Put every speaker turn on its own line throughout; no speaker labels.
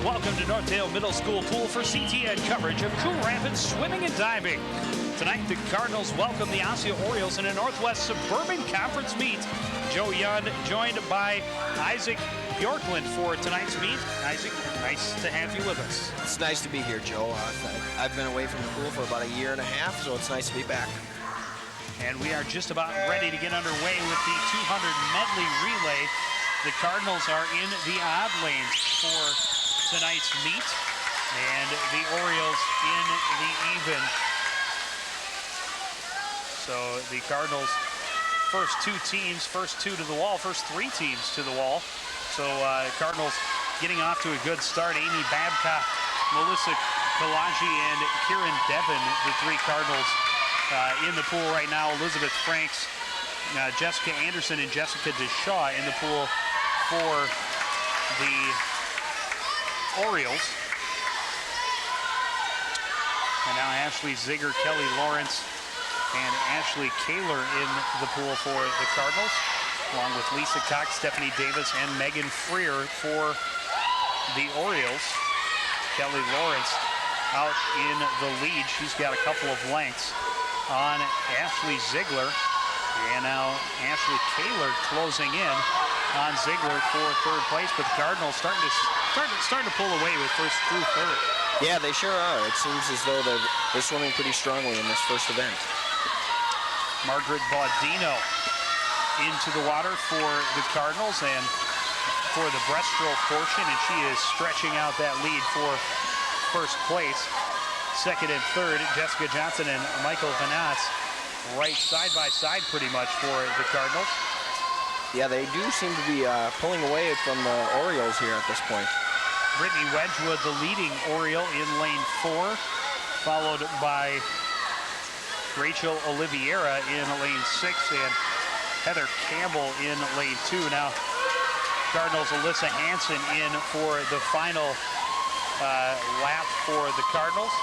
welcome to Northdale Middle School Pool for CTN coverage of Coon Rapids swimming and diving. Tonight, the Cardinals welcome the Osseo Orioles in a Northwest Suburban Conference meet. Joe Young joined by Isaac Bjorklund for tonight's meet. Isaac, nice to have you with us.
It's nice to be here, Joe. I've been away from the pool for about a year and a half, so it's nice to be back.
And we are just about ready to get underway with the 200 medley relay. The Cardinals are in the odd lanes for tonight's meet, and the Orioles in the even. So the Cardinals, first two teams, first two to the wall, first three teams to the wall. So Cardinals getting off to a good start. Amy Babcock, Melissa Kalaji, and Kieran Devon, the three Cardinals in the pool right now. Elizabeth Franks, Jessica Anderson, and Jessica DeShaw in the pool for the Orioles. And now Ashley Ziegler, Kelly Lawrence, and Ashley Kaler in the pool for the Cardinals, along with Lisa Cox, Stephanie Davis, and Megan Freer for the Orioles. Kelly Lawrence out in the lead. She's got a couple of lengths on Ashley Ziegler. And now Ashley Kaler closing in on Ziegler for third place, but the Cardinals starting to pull away with first through third.
Yeah, they sure are. It seems as though they're swimming pretty strongly in this first event.
Margaret Baudino into the water for the Cardinals and for the breaststroke portion, and she is stretching out that lead for first place. Second and third, Jessica Johnson and Michael Vanatz, right side by side pretty much for the Cardinals.
Yeah, they do seem to be pulling away from the Orioles here at this point.
Brittany Wedgwood, the leading Oriole in lane 4, followed by Rachel Oliveira in lane 6 and Heather Campbell in lane 2. Now, Cardinals Alyssa Hansen in for the final lap for the Cardinals.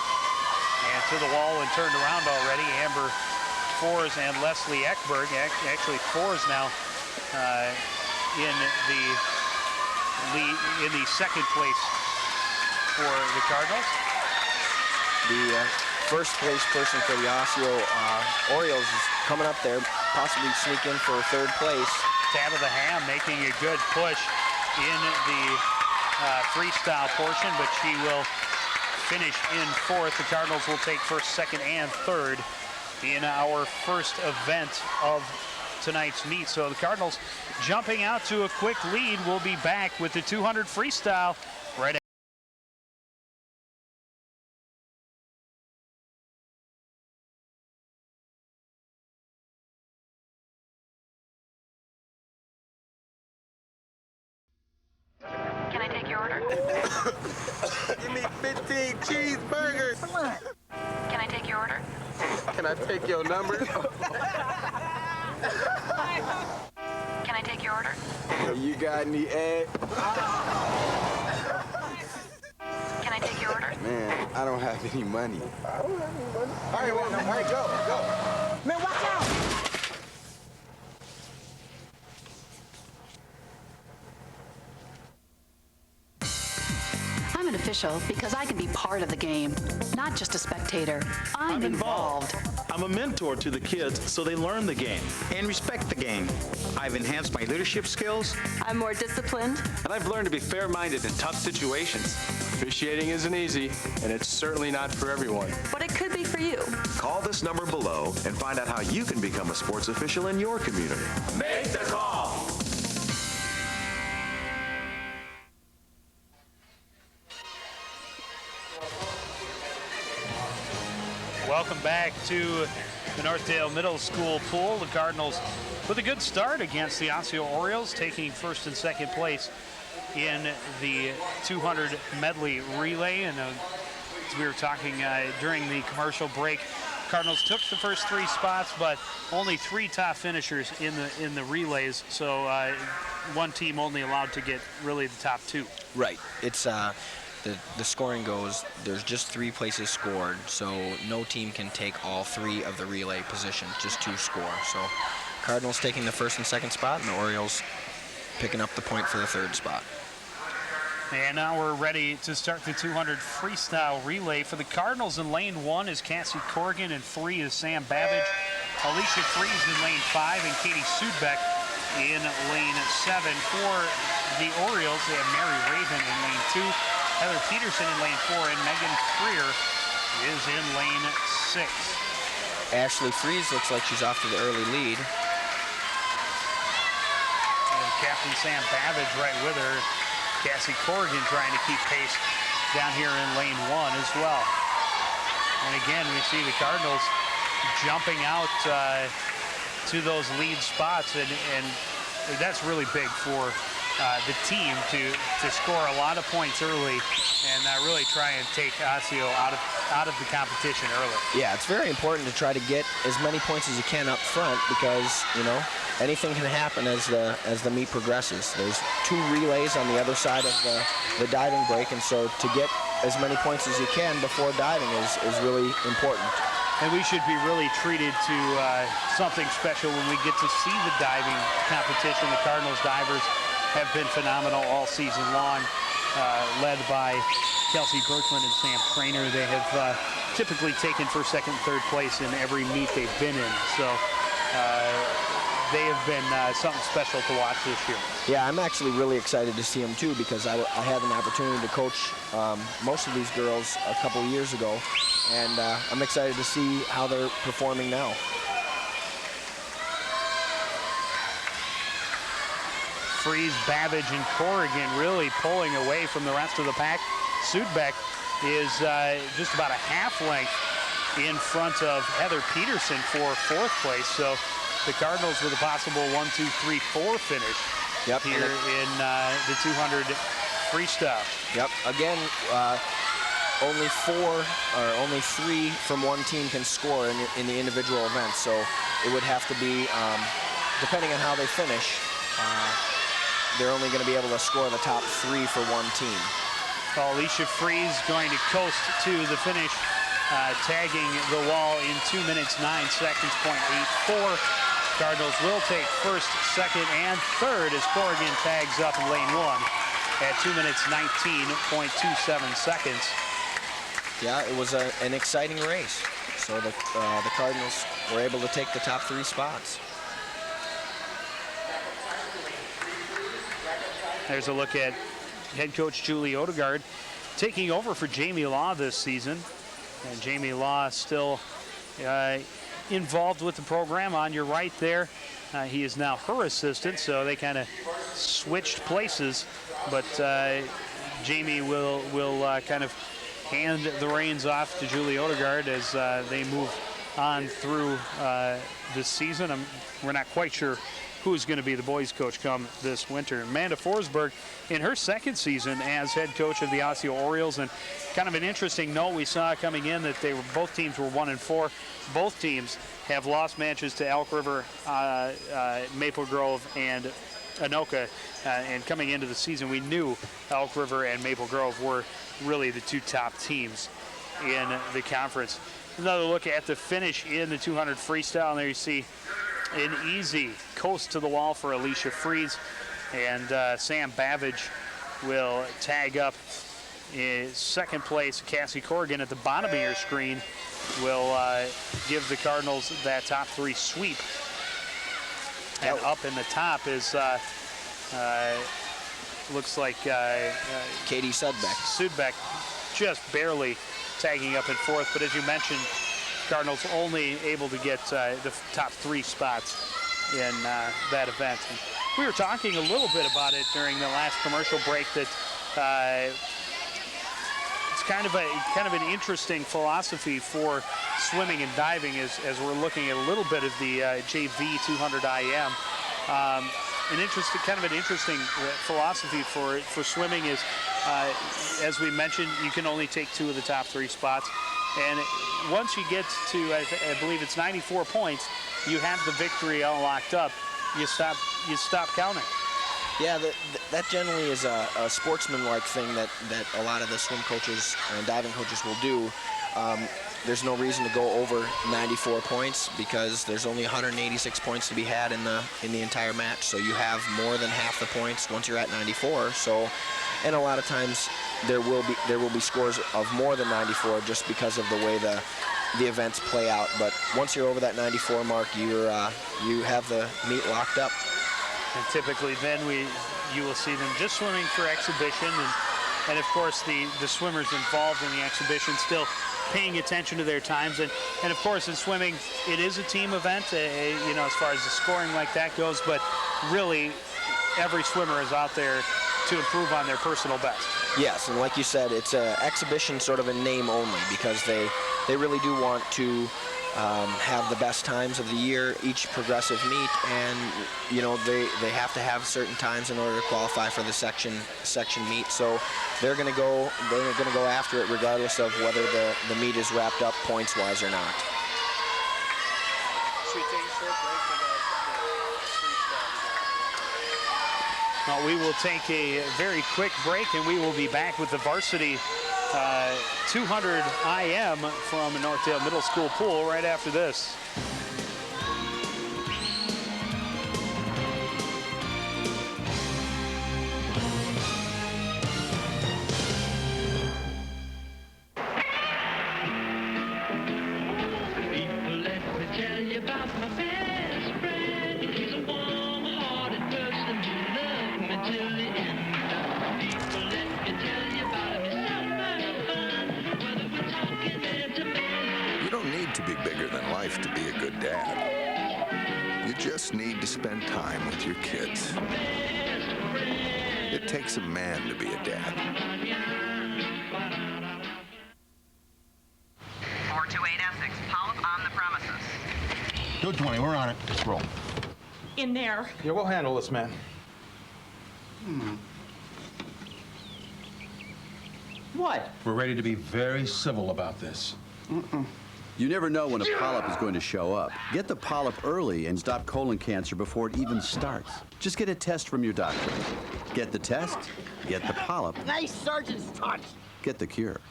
And to the wall and turned around already, Amber Fours and Leslie Eckberg. Actually, Fours now in the second place for the Cardinals.
The first place person for the Osseo Orioles is coming up there, possibly sneak in for third place.
Tabitha Ham making a good push in the freestyle portion, but she will finish in fourth. The Cardinals will take first, second, and third in our first event of tonight's meet. So the Cardinals jumping out to a quick lead. We'll be back with the 200 freestyle right after.
Can I take your order?
Give me 15 cheeseburgers.
Can I take your order?
Can I take your number?
Can I take your order?
You got any egg?
Can I take your order?
Man, I don't have any money. I don't have any money. All right, well, all right, go.
Man, watch out!
I'm an official because I can be part of the game, not just a spectator. I'm involved.
I'm a mentor to the kids so they learn the game
and respect the game. I've enhanced my leadership skills.
I'm more disciplined.
And I've learned to be fair-minded in tough situations. Officiating isn't easy, and it's certainly not for everyone.
But it could be for you.
Call this number below and find out how you can become a sports official in your community.
Make the call!
Welcome back to the Northdale Middle School pool. The Cardinals with a good start against the Osseo Orioles, taking first and second place in the 200 medley relay. And as we were talking during the commercial break, Cardinals took the first three spots, but only three top finishers in the relays. So one team only allowed to get really the top two.
Right. It's the scoring goes, there's just 3 places scored, so no team can take all 3 of the relay positions, just 2 score. So Cardinals taking the first and second spot, and the Orioles picking up the point for the third spot.
And now we're ready to start the 200 freestyle relay. For the Cardinals in lane 1 is Cassie Corrigan, and 3 is Sam Babbage. Alicia Freeze in lane 5 and Katie Sudbeck in lane 7. For the Orioles, they have Mary Raven in lane 2, Heather Peterson in lane 4, and Megan Freer is in lane 6.
Ashley Freeze looks like she's off to the early lead.
And Captain Sam Babbage right with her. Cassie Corrigan trying to keep pace down here in lane 1 as well. And again, we see the Cardinals jumping out to those lead spots, and that's really big for the team to score a lot of points early and really try and take Osseo out of the competition early.
Yeah, it's very important to try to get as many points as you can up front, because anything can happen as the meet progresses. There's 2 relays on the other side of the diving break, and so to get as many points as you can before diving is really important.
And we should be really treated to something special when we get to see the diving competition. The Cardinals Divers have been phenomenal all season long, led by Kelsey Birkeland and Sam Traynor. They have typically taken first, second, third place in every meet they've been in. So they have been something special to watch this year.
Yeah, I'm actually really excited to see them too, because I had an opportunity to coach most of these girls a couple years ago, and I'm excited to see how they're performing now.
Freeze, Babbage, and Corrigan really pulling away from the rest of the pack. Sudbeck is just about a half length in front of Heather Peterson for 4th place. So the Cardinals with a possible 1, 2, 3, 4 finish here in the 200 freestyle.
Yep. Again, only 3 from one team can score in the individual events. So it would have to be, depending on how they finish, they're only going to be able to score the top 3 for one team.
Alicia Freeze going to coast to the finish, tagging the wall in 2 minutes, 9 seconds, .84. Cardinals will take first, second, and third as Corrigan tags up in lane 1 at 2 minutes, 19.27 seconds.
Yeah, it was an exciting race. So the Cardinals were able to take the top 3 spots.
There's a look at head coach Julie Odegaard taking over for Jamie Law this season. And Jamie Law still involved with the program on your right there. He is now her assistant, so they kind of switched places. But Jamie will kind of hand the reins off to Julie Odegaard as they move on through this season. We're not quite sure who's going to be the boys coach come this winter. Amanda Forsberg in her 2nd season as head coach of the Osseo Orioles, and kind of an interesting note we saw coming in that both teams were 1-4. Both teams have lost matches to Elk River, Maple Grove, and Anoka, and coming into the season we knew Elk River and Maple Grove were really the 2 top teams in the conference. Another look at the finish in the 200 freestyle, and there you see an easy coast to the wall for Alicia Freeze, and Sam Babbage will tag up in 2nd place. Cassie Corrigan at the bottom of your screen will give the Cardinals that top 3 sweep. And up in the top is looks like
Katie
Sudbeck just barely tagging up in 4th, but as you mentioned, Cardinals only able to get the top 3 spots in that event. And we were talking a little bit about it during the last commercial break that it's kind of an interesting philosophy for swimming and diving as we're looking at a little bit of the JV 200 IM. An interesting philosophy for swimming is, as we mentioned, you can only take 2 of the top 3 spots. And once you get to, I believe it's 94 points, you have the victory all locked up. You stop counting.
Yeah, that generally is a sportsmanlike thing that a lot of the swim coaches and diving coaches will do. There's no reason to go over 94 points because there's only 186 points to be had in the entire match. So you have more than half the points once you're at 94. So and a lot of times there will be scores of more than 94 just because of the way the events play out. But once you're over that 94 mark, you have the meet locked up.
And typically then you will see them just swimming for exhibition, and of course the swimmers involved in the exhibition still paying attention to their times. And of course in swimming, it is a team event, you know, as far as the scoring like that goes, but really every swimmer is out there to improve on their personal best.
Yes, and like you said, it's an exhibition sort of in name only, because they really do want to have the best times of the year, each progressive meet, and you know they have to have certain times in order to qualify for the section meet. So they're going to go after it regardless of whether the meet is wrapped up points wise or not.
Should we take a short break for the freestyle? Well, we will take a very quick break, and we will be back with the varsity 200 IM from Northdale Middle School pool right after this.
To be a good dad. You just need to spend time with your kids. It takes a man to be a dad.
428 Essex, polyp on the premises.
220, we're on it. Let's roll.
In there.
Yeah, we'll handle this, man.
What?
We're ready to be very civil about this.
You never know when a polyp is going to show up. Get the polyp early and stop colon cancer before it even starts. Just get a test from your doctor. Get the test, get the polyp.
Nice surgeon's touch.
Get the cure.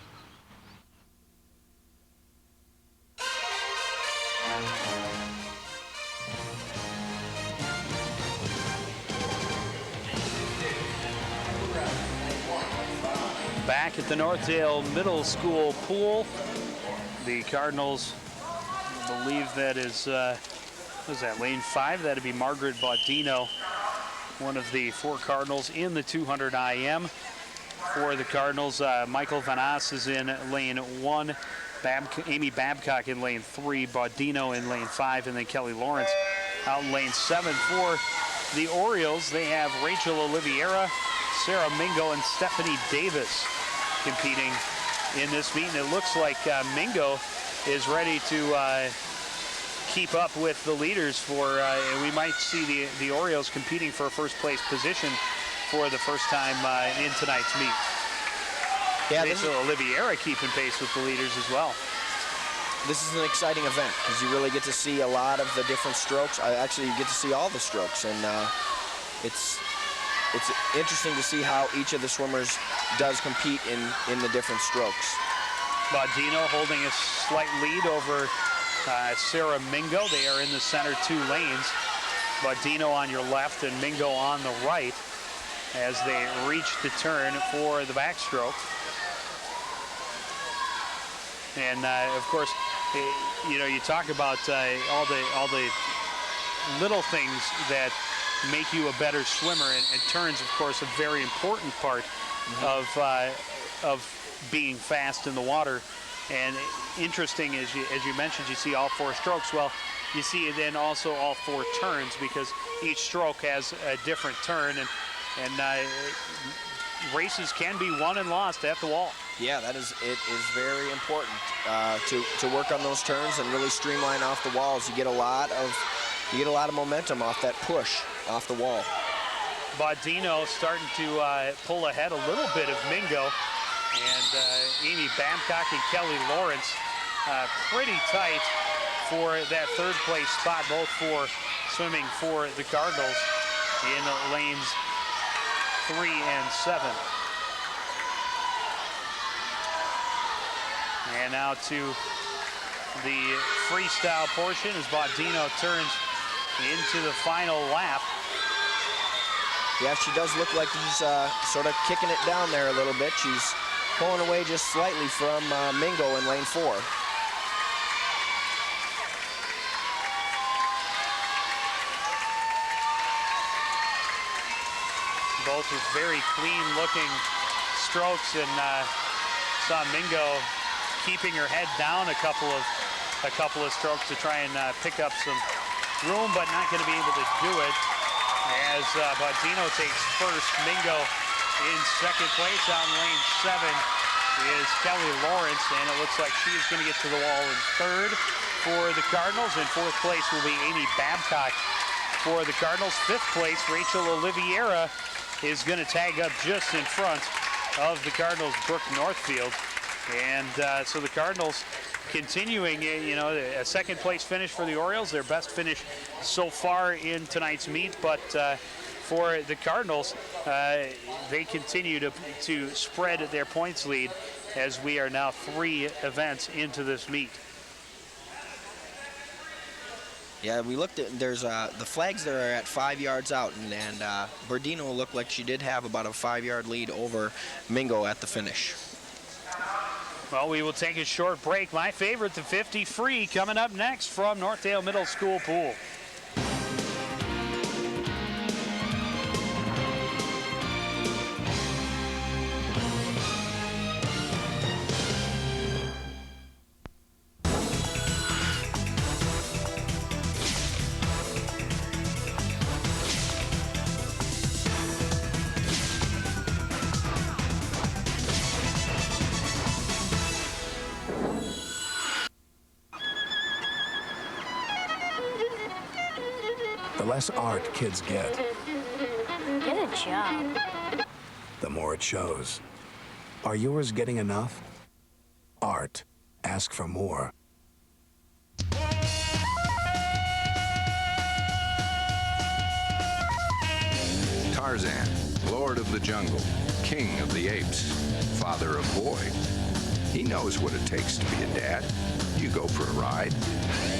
Back at the Northdale Middle School pool, the Cardinals, I believe that is, what is that, lane 5? That'd be Margaret Baudino, one of the 4 Cardinals in the 200 IM. For the Cardinals, Michael Van Aas is in lane 1, Amy Babcock in lane 3, Baudino in lane 5, and then Kelly Lawrence out in lane 7. For the Orioles, they have Rachel Oliveira, Sarah Mingo, and Stephanie Davis competing in this meet. And it looks like Mingo is ready to keep up with the leaders for, and we might see the Orioles competing for a first place position for the first time in tonight's meet. Yeah, Rachel Oliveira keeping pace with the leaders as well.
This is an exciting event because you really get to see a lot of the different strokes. Actually, you get to see all the strokes, and it's interesting to see how each of the swimmers does compete in the different strokes.
Baudino holding a slight lead over Sarah Mingo. They are in the center 2 lanes. Baudino on your left and Mingo on the right as they reach the turn for the backstroke. And of course, you know, you talk about all the little things that make you a better swimmer, and turns, of course, a very important part of being fast in the water. And interesting, as you mentioned, you see all 4 strokes. Well, you see then also all 4 turns, because each stroke has a different turn, and races can be won and lost at the wall.
Yeah, it is very important to work on those turns and really streamline off the walls. You get a lot of momentum off that push off the wall.
Baudino starting to pull ahead a little bit of Mingo, and Amy Babcock and Kelly Lawrence pretty tight for that 3rd place spot, both for swimming for the Cardinals in lanes 3 and 7. And now to the freestyle portion as Baudino turns into the final lap.
Yeah, she does look like he's sort of kicking it down there a little bit. She's pulling away just slightly from Mingo in lane 4.
Both with very clean-looking strokes, and saw Mingo keeping her head down a couple of strokes to try and pick up some room, but not going to be able to do it. As Bautino takes first, Mingo in second place. On lane 7 is Kelly Lawrence, and it looks like she is going to get to the wall in third for the Cardinals. In fourth place will be Amy Babcock for the Cardinals. Fifth place, Rachel Oliveira is going to tag up just in front of the Cardinals' Brooke Northfield. And so the Cardinals continuing, a second place finish for the Orioles, their best finish so far in tonight's meet. But for the Cardinals, they continue to spread their points lead as we are now 3 events into this meet.
Yeah, we looked at, there's the flags there are at 5 yards out, and Bordino looked like she did have about a 5-yard lead over Mingo at the finish.
Well, we will take a short break. My favorite, the 50 free, coming up next from Northdale Middle School Pool.
The less art kids get,
Get a job.
the more it shows. Are yours getting enough? Art. Ask for more.
Tarzan, Lord of the Jungle, King of the Apes, Father of Boy. He knows what it takes to be a dad. You go for a ride,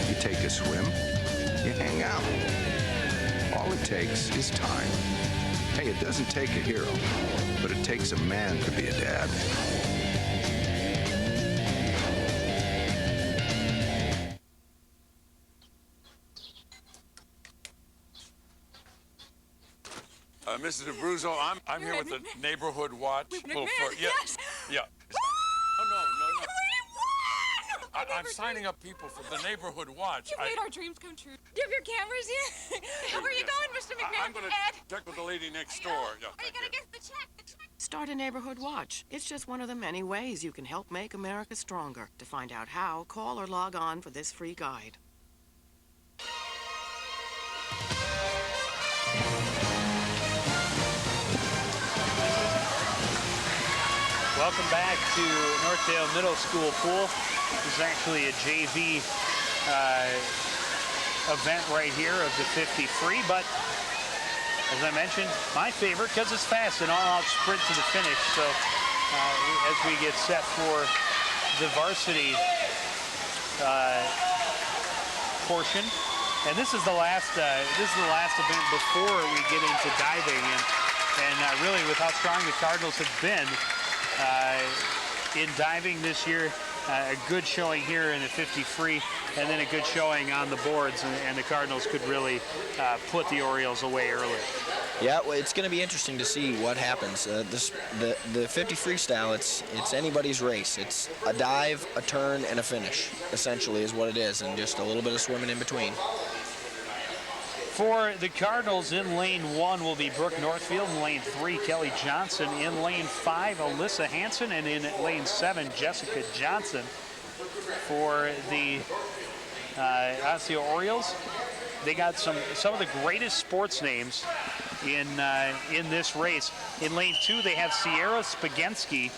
you take a swim, you hang out. All it takes is time. Hey, it doesn't take a hero, but it takes a man to be a dad.
Mrs. Abruzzo, I'm here with the Neighborhood Watch.
Yes.
Yeah. Oh, no. I'm signing up people for the Neighborhood Watch.
You made our dreams come true. Do you have your cameras here? Where are you going, Mr. McNell?
I'm going to check with the lady next door. Yeah,
are you going to get the check?
Start a Neighborhood Watch. It's just one of the many ways you can help make America stronger. To find out how, call or log on for this free guide.
Welcome back to Northdale Middle School Pool. This is actually a JV event right here of the 50 free, but as I mentioned, my favorite because it's fast, an all-out sprint to the finish. So as we get set for the varsity portion, and this is the last event before we get into diving, and really with how strong the Cardinals have been in diving this year, a good showing here in the 50 free, and then a good showing on the boards, and the Cardinals could really put the Orioles away early.
Yeah, well, it's going to be interesting to see what happens. The 50 freestyle, it's anybody's race. It's a dive, a turn, and a finish, essentially, is what it is, and just a little bit of swimming in between.
For the Cardinals, in lane 1 will be Brooke Northfield. In lane 3, Kelly Johnson. In lane 5, Alyssa Hansen. And in lane 7, Jessica Johnson. For the Osseo Orioles, they got some of the greatest sports names in this race. In lane 2, they have Sierra Spaghinsky.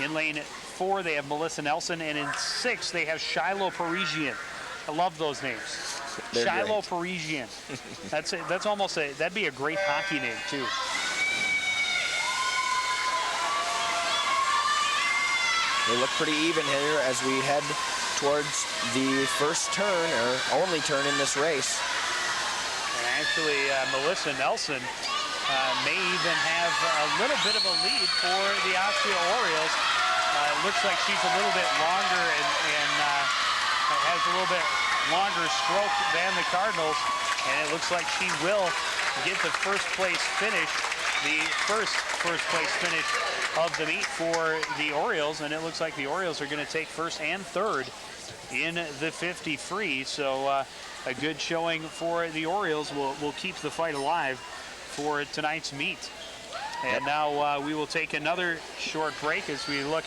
In lane 4, they have Melissa Nelson. And in 6, they have Shiloh Parisian. I love those names.
They're
Shiloh
great.
Parisian. That's almost that'd be a great hockey name too.
They look pretty even here as we head towards the first turn, or only turn in this race.
And actually, Melissa Nelson may even have a little bit of a lead for the Osseo Orioles. It looks like she's a little bit longer and has a little bit longer stroke than the Cardinals, and it looks like she will get the first place finish, the first place finish of the meet for the Orioles, and it looks like the Orioles are going to take first and third in the 50 free. So a good showing for the Orioles will keep the fight alive for tonight's meet. And now we will take another short break as we look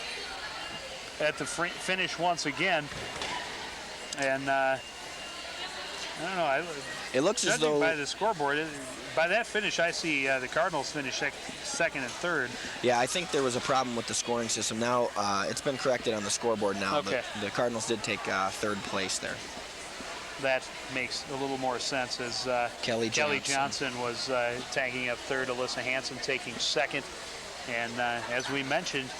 at the finish once again. And I don't know.
It looks as though,
by the scoreboard, by that finish, I see the Cardinals finish second and third.
Yeah, I think there was a problem with the scoring system. Now it's been corrected on the scoreboard now.
Okay.
But the Cardinals did take third place there.
That makes a little more sense as
Kelly
Johnson was tagging up third, Alyssa Hansen taking second. And as we mentioned,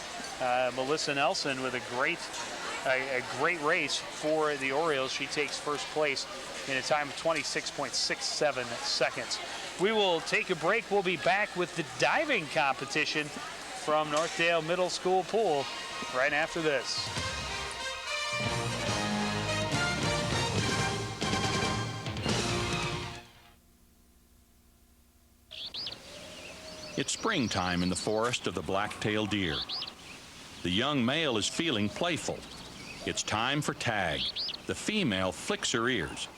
Melissa Nelson with a great race for the Orioles. She takes first place in a time of 26.67 seconds. We will take a break. We'll be back with the diving competition from Northdale Middle School Pool right after this.
It's springtime in the forest of the black-tailed deer. The young male is feeling playful. It's time for tag. The female flicks her ears.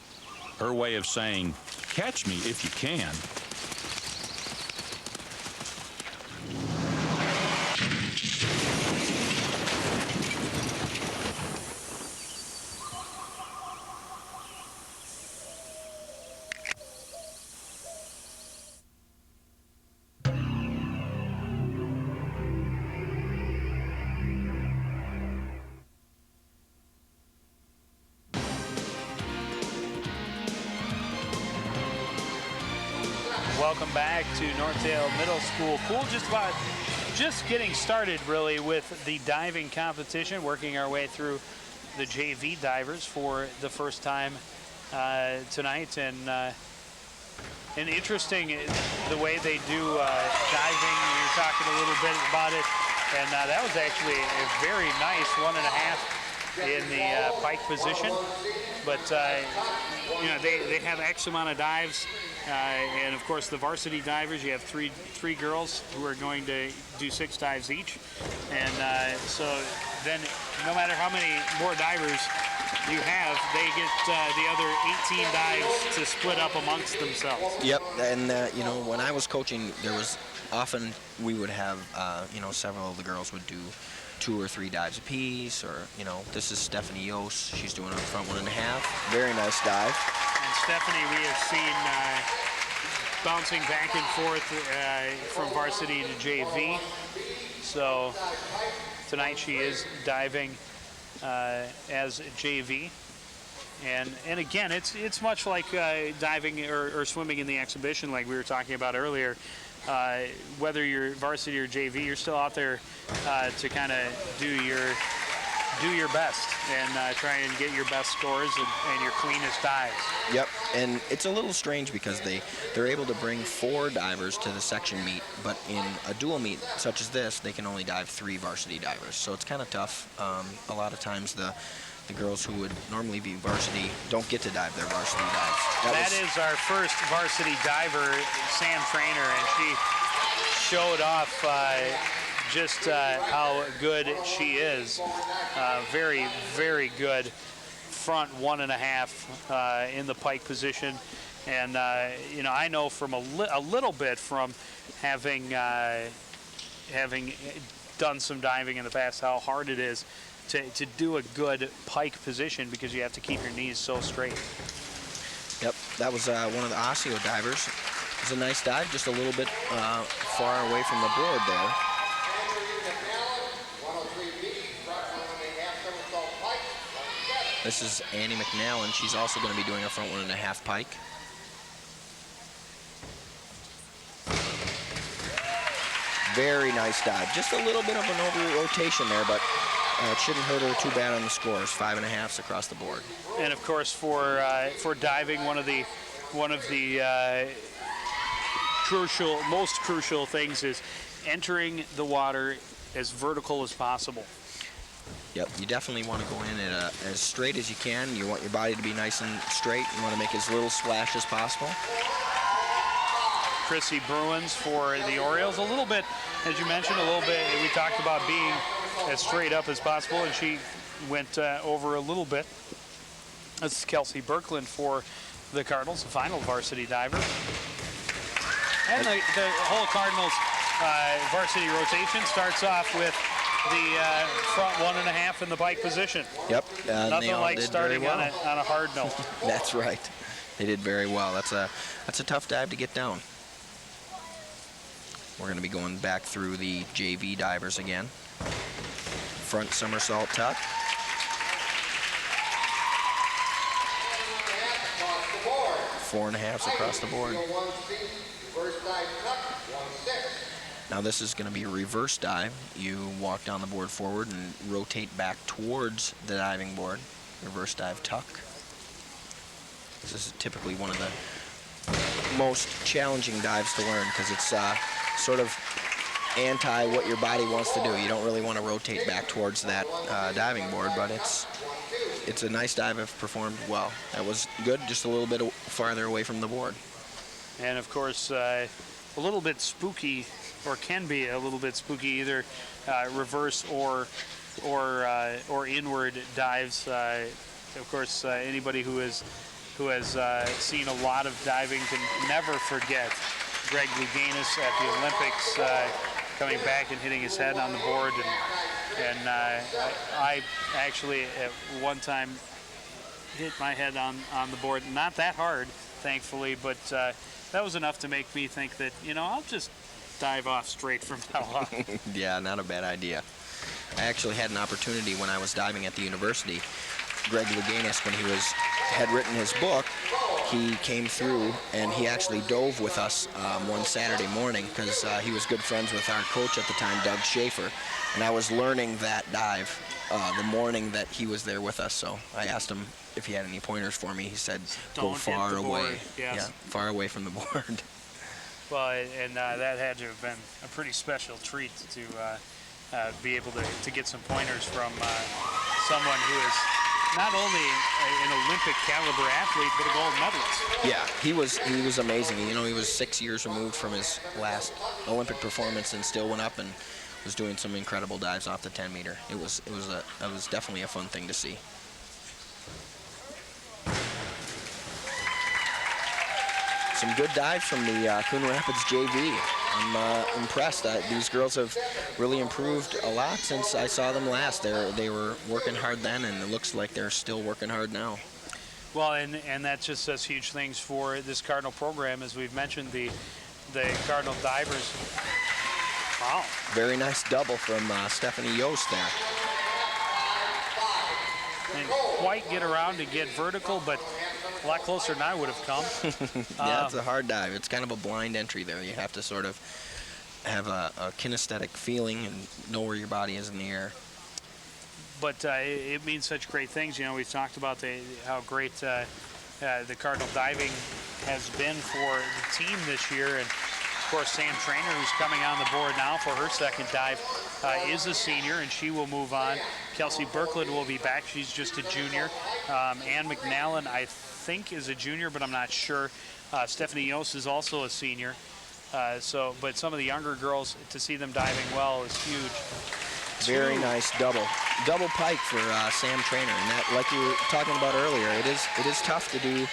Her way of saying, "Catch me if you can."
Welcome back to Northdale Middle School Pool. Just getting started really with the diving competition, working our way through the JV divers for the first time tonight, and interesting the way they do diving. We were talking a little bit about it, and that was actually a very nice 1.5 in the pike position. But you know, they have X amount of dives. And of course the varsity divers, you have three girls who are going to do 6 dives each, and so then no matter how many more divers you have, they get the other 18 dives to split up amongst themselves.
Yep, and you know, when I was coaching, there was often we would have you know, several of the girls would do 2 or 3 dives apiece, or you know, this is Stephanie Yost. She's doing a front 1.5. Very nice dive.
And Stephanie, we have seen bouncing back and forth from varsity to JV. So tonight she is diving as JV. And again, it's much like diving or swimming in the exhibition, like we were talking about earlier. Whether you're varsity or JV, you're still out there to kind of do your best and try and get your best scores and your cleanest dives.
Yep, and it's a little strange because they're able to bring 4 divers to the section meet, but in a dual meet such as this, they can only dive 3 varsity divers. So it's kind of tough. A lot of times the girls who would normally be varsity don't get to dive their varsity dives.
That is our first varsity diver, Sam Traynor, and she showed off just how good she is. Very, very good front 1.5 in the pike position. And, you know, I know from a little bit from having done some diving in the past how hard it is to do a good pike position because you have to keep your knees so straight.
Yep, that was one of the Osseo divers. It was a nice dive, just a little bit far away from the board there. This is Annie Mcnell, and she's also going to be doing a front 1.5 pike. Very nice dive. Just a little bit of an over-rotation there, but it shouldn't hurt her too bad on the scores. 5.5s across the board.
And of course, for diving, one of the most crucial things is entering the water as vertical as possible.
Yep, you definitely want to go in at as straight as you can. You want your body to be nice and straight. You want to make as little splash as possible.
Chrissy Bruins for the Orioles. A little bit, as you mentioned, we talked about being as straight up as possible, and she went over a little bit. This is Kelsey Birkeland for the Cardinals, the final varsity diver. And the whole Cardinals varsity rotation starts off with the front 1.5 in the pike position.
Yep.
Nothing like starting on a hard note.
That's right. They did very well. That's a tough dive to get down. We're going to be going back through the JV divers again. Front somersault tuck. Four and a halves across the board. Now this is going to be a reverse dive. You walk down the board forward and rotate back towards the diving board. Reverse dive tuck. This is typically one of the most challenging dives to learn because it's sort of anti what your body wants to do. You don't really want to rotate back towards that diving board, but it's a nice dive if performed well. That was good, just a little bit farther away from the board.
And of course, a little bit spooky, or can be a little bit spooky, either reverse or inward dives. Of course, anybody who has seen a lot of diving can never forget Greg Louganis at the Olympics, coming back and hitting his head on the board. And I actually at one time hit my head on the board. Not that hard, thankfully, but that was enough to make me think that, I'll just dive off straight from now on.
Yeah, not a bad idea. I actually had an opportunity when I was diving at the university. Greg Louganis, when he had written his book, he came through and he actually dove with us one Saturday morning because he was good friends with our coach at the time, Doug Schaefer. And I was learning that dive the morning that he was there with us. So I asked him if he had any pointers for me. He said, go far away.
Yes.
Yeah, far away from the board.
Well, and that had to have been a pretty special treat to be able to get some pointers from someone who is not only an Olympic caliber athlete, but a gold medalist.
Yeah, he was amazing. He was 6 years removed from his last Olympic performance and still went up and was doing some incredible dives off the 10 meter. It was definitely a fun thing to see. Some good dives from the Coon Rapids JV. I'm impressed. These girls have really improved a lot since I saw them last. They were working hard then, and it looks like they're still working hard now.
Well, and that just says huge things for this Cardinal program. As we've mentioned, the Cardinal Divers. Wow.
Very nice double from Stephanie Yost there.
Didn't quite get around to get vertical, but a lot closer than I would have come.
Yeah, it's a hard dive. It's kind of a blind entry there. You have to sort of have a kinesthetic feeling and know where your body is in the air.
But it means such great things. We've talked about how great the Cardinal diving has been for the team this year. And of course, Sam Traynor, who's coming on the board now for her second dive, is a senior, and she will move on. Kelsey Birkeland will be back. She's just a junior. Ann Mcnell, I think, is a junior, but I'm not sure. Stephanie Yost is also a senior. But some of the younger girls, to see them diving well is huge.
Very nice double pike for Sam Traynor, and that, like you were talking about earlier, it is tough to do,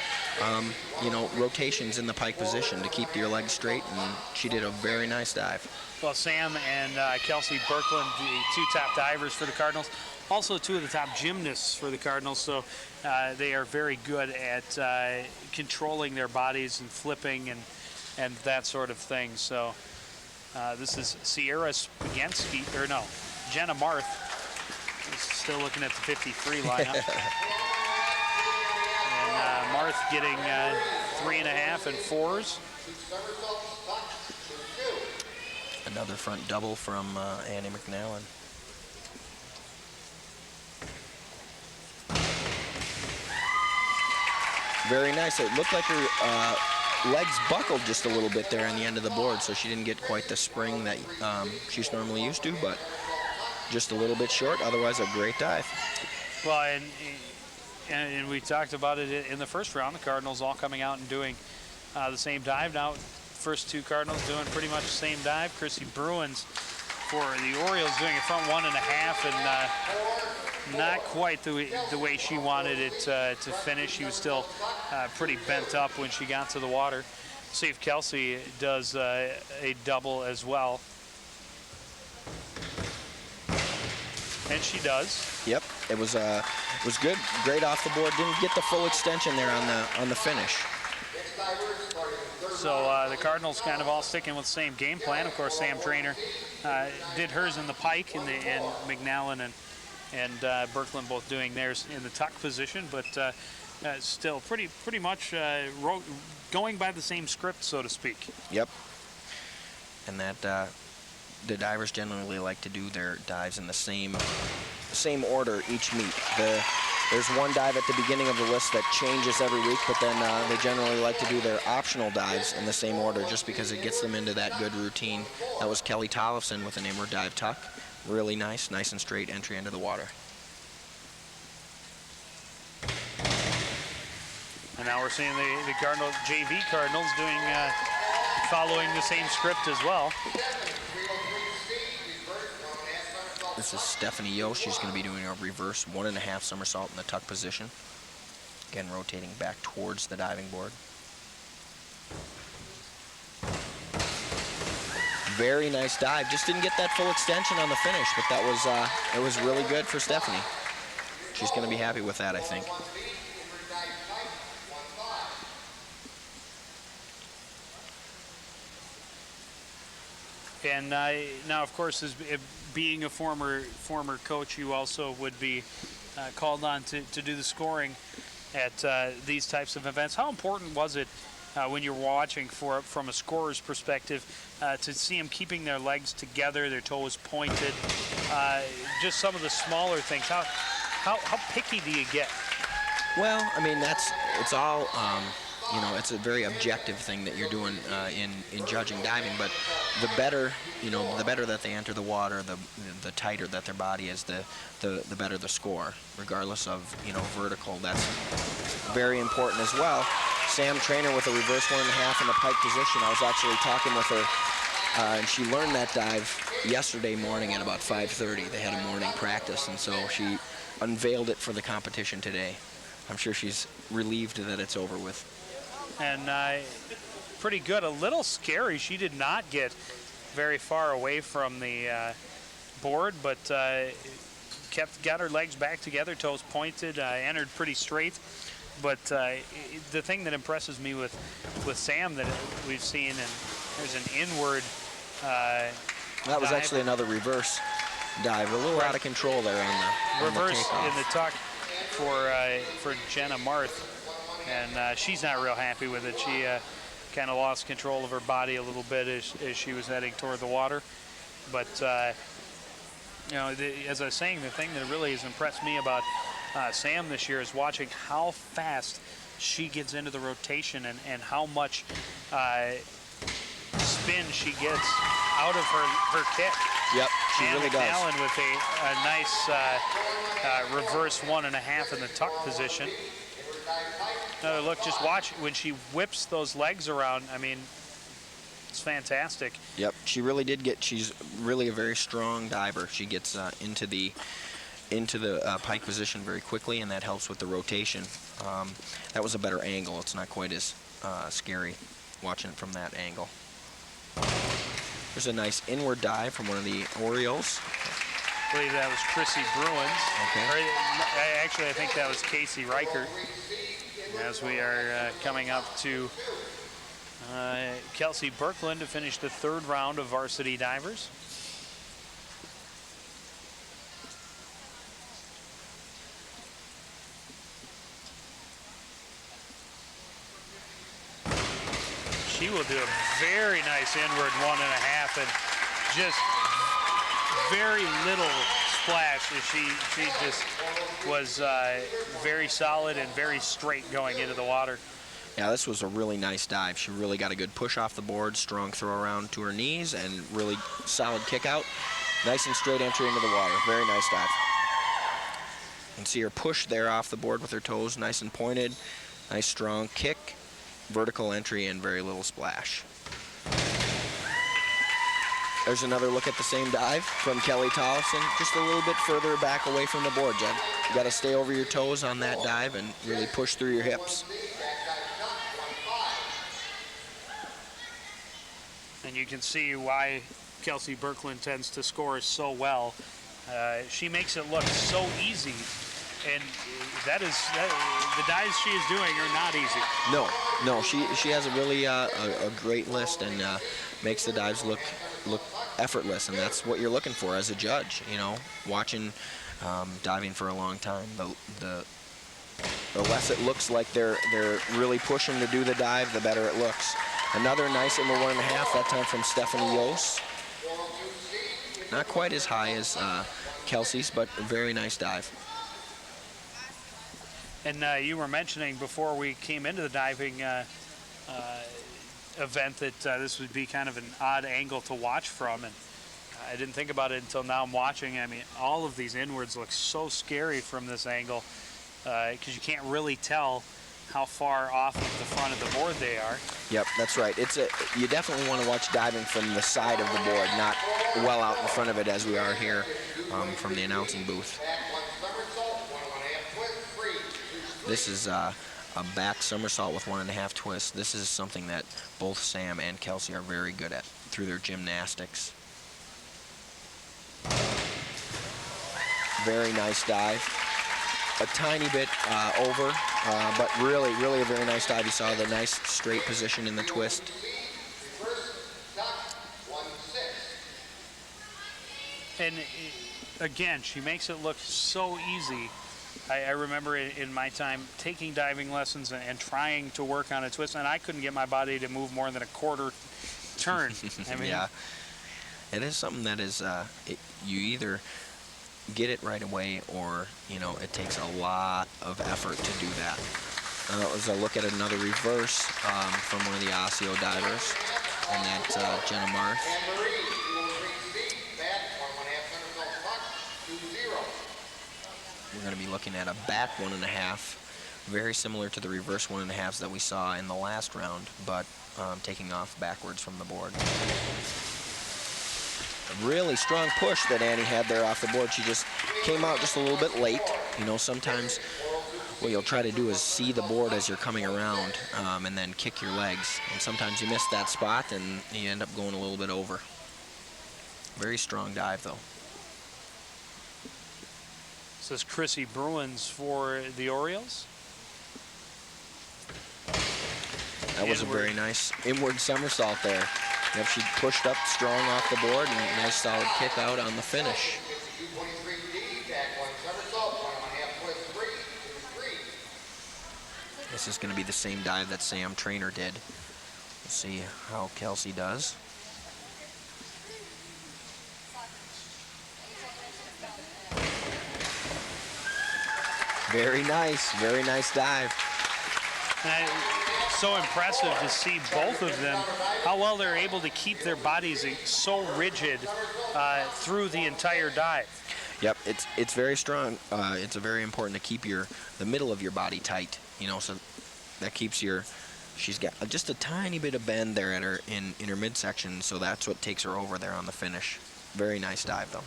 rotations in the pike position to keep your legs straight, and she did a very nice dive.
Well, Sam and Kelsey Birkeland, the two top divers for the Cardinals, also two of the top gymnasts for the Cardinals, so they are very good at controlling their bodies and flipping and that sort of thing. So this is Sierra Spaghinsky, Jenna Marth. Still looking at the 53 lineup. And Marth getting 3.5 and 4s.
Another front double from Annie Mcnell. Very nice. It looked like her legs buckled just a little bit there on the end of the board, so she didn't get quite the spring that she's normally used to, but just a little bit short. Otherwise, a great dive.
Well, and we talked about it in the first round. The Cardinals all coming out and doing the same dive. Now, first two Cardinals doing pretty much the same dive. Chrissy Bruins for the Orioles doing a front 1.5, and not quite the way she wanted it to finish. She was still pretty bent up when she got to the water. See if Kelsey does a double as well. And she does.
Yep, it was good, great off the board. Didn't get the full extension there on the finish.
So the Cardinals kind of all sticking with the same game plan. Of course, Sam Traynor did hers in the pike, and Mcnell and Birkeland both doing theirs in the tuck position, but still pretty much going by the same script, so to speak.
Yep. And that the divers generally like to do their dives in the same order each meet. There's one dive at the beginning of the list that changes every week, but then they generally like to do their optional dives in the same order just because it gets them into that good routine. That was Kelly Tollefson with an inward dive tuck. Really nice and straight entry into the water.
And now we're seeing the JV Cardinals doing following the same script as well.
This is Stephanie Yost. She's going to be doing a reverse 1.5 somersault in the tuck position. Again, rotating back towards the diving board. Very nice dive. Just didn't get that full extension on the finish, but that was it was really good for Stephanie. She's going to be happy with that, I think.
And now, of course, as being a former coach, you also would be called on to do the scoring at these types of events. How important was it when you're watching from a scorer's perspective to see them keeping their legs together, their toes pointed, just some of the smaller things? How picky do you get?
Well, I mean, it's all. You know, it's a very objective thing that you're doing in judging diving, but the better, the better that they enter the water, the tighter that their body is, the better the score, regardless of, vertical. That's very important as well. Sam Traynor with a reverse 1.5 in the pike position. I was actually talking with her, and she learned that dive yesterday morning at about 5:30. They had a morning practice, and so she unveiled it for the competition today. I'm sure she's relieved that it's over with.
And pretty good. A little scary. She did not get very far away from the board, but got her legs back together, toes pointed, entered pretty straight. But the thing that impresses me with Sam that we've seen, and there's an inward
that was
dive.
Actually another reverse dive, a little out of control there on the
reverse
on the
in the tuck for Jenna Marth. And she's not real happy with it. She kind of lost control of her body a little bit as she was heading toward the water. But, as I was saying, the thing that really has impressed me about Sam this year is watching how fast she gets into the rotation and how much spin she gets out of her kick.
Yep, she really does.
Allen with a nice reverse 1.5 in the tuck position. Another look, just watch when she whips those legs around. I mean, it's fantastic.
Yep, she really did she's really a very strong diver. She gets into the pike position very quickly, and that helps with the rotation. That was a better angle. It's not quite as scary watching it from that angle. There's a nice inward dive from one of the Orioles.
I believe that was Chrissy Bruins.
Okay.
Or, actually, I think that was Casey Reichert. As we are coming up to Kelsey Birkeland to finish the third round of Varsity Divers. She will do a very nice inward 1.5 and just very little splash. She just was very solid and very straight going into the water.
Yeah, this was a really nice dive. She really got a good push off the board, strong throw around to her knees, and really solid kick out. Nice and straight entry into the water. Very nice dive. You can see her push there off the board with her toes, nice and pointed. Nice strong kick, vertical entry, and very little splash. There's another look at the same dive from Kelly Thompson, just a little bit further back away from the board, Jen. You got to stay over your toes on that dive and really push through your hips.
And you can see why Kelsey Birkeland tends to score so well. She makes it look so easy, and the dives she is doing are not easy.
No, she has a really a great list and makes the dives look effortless, and that's what you're looking for as a judge. You know, watching diving for a long time, the less it looks like they're really pushing to do the dive, the better it looks. Another nice in the 1.5, that time from Stephanie Yost. Not quite as high as Kelsey's, but a very nice dive.
And you were mentioning before we came into the diving event that this would be kind of an odd angle to watch from, and I didn't think about it until now I'm watching. I mean, all of these inwards look so scary from this angle because you can't really tell how far off of the front of the board they are.
Yep, that's right. You definitely want to watch diving from the side of the board, not well out in front of it as we are here from the announcing booth. This is a back somersault with 1.5 twists. This is something that both Sam and Kelsey are very good at through their gymnastics. Very nice dive. A tiny bit over, but really a very nice dive. You saw the nice straight position in the twist.
And again, she makes it look so easy. I remember in my time taking diving lessons and trying to work on a twist, and I couldn't get my body to move more than a quarter turn. I mean,
yeah, it is something that is you either get it right away, or it takes a lot of effort to do that. As I look at another reverse from one of the Osseo divers, and that's Jenna Marth. We're going to be looking at a back 1.5, very similar to the reverse 1.5s that we saw in the last round, but taking off backwards from the board. A really strong push that Annie had there off the board. She just came out just a little bit late. Sometimes what you'll try to do is see the board as you're coming around and then kick your legs. And sometimes you miss that spot and you end up going a little bit over. Very strong dive, though.
This is Chrissy Bruins for the Orioles.
That was a very nice inward somersault there. She pushed up strong off the board and a nice solid kick out on the finish. This is going to be the same dive that Sam Traynor did. We'll see how Kelsey does. Very nice dive.
And so impressive to see both of them, how well they're able to keep their bodies so rigid through the entire dive.
Yep, it's very strong. It's very important to keep the middle of your body tight, so that keeps she's got just a tiny bit of bend there in her midsection, so that's what takes her over there on the finish. Very nice dive, though.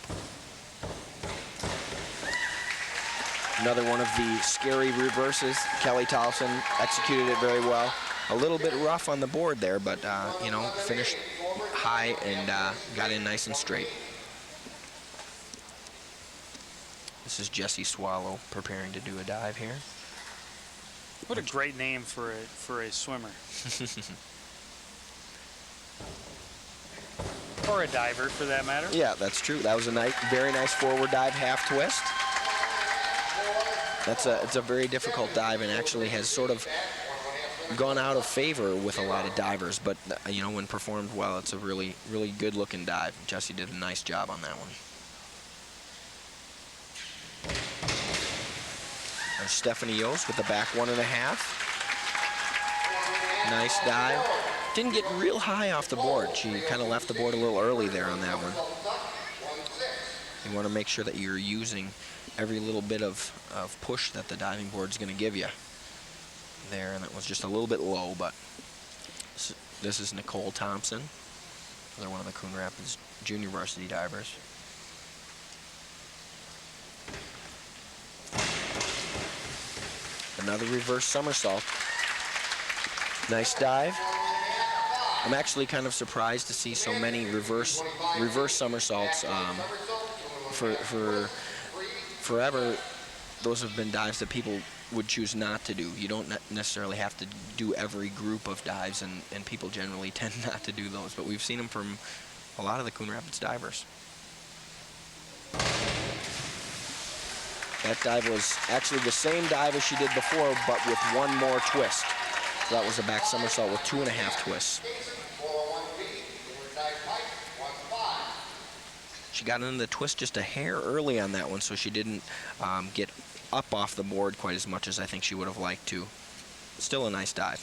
Another one of the scary reverses. Kelly Thompson executed it very well. A little bit rough on the board there, but finished high and got in nice and straight. This is Jessie Swallow preparing to do a dive here.
What a great name for a swimmer. Or a diver, for that matter.
Yeah, that's true. That was a very nice forward dive, half twist. It's a very difficult dive and actually has sort of gone out of favor with a lot of divers, but when performed well, it's a really good looking dive. Jessie did a nice job on that one. There's Stephanie Yost with the back 1.5. Nice dive. Didn't get real high off the board. She kind of left the board a little early there on that one. You want to make sure that you're using every little bit of push that the diving board is going to give you there, and that was just a little bit low, but this is Nicole Thompson. Another one of the Coon Rapids junior varsity divers. Another reverse somersault. Nice dive. I'm actually kind of surprised to see so many reverse somersaults. For forever, those have been dives that people would choose not to do. You don't necessarily have to do every group of dives, and people generally tend not to do those, but we've seen them from a lot of the Coon Rapids divers. That dive was actually the same dive as she did before, but with one more twist. So that was a back somersault with 2.5 twists. She got into the twist just a hair early on that one, so she didn't get up off the board quite as much as I think she would have liked to. Still a nice dive.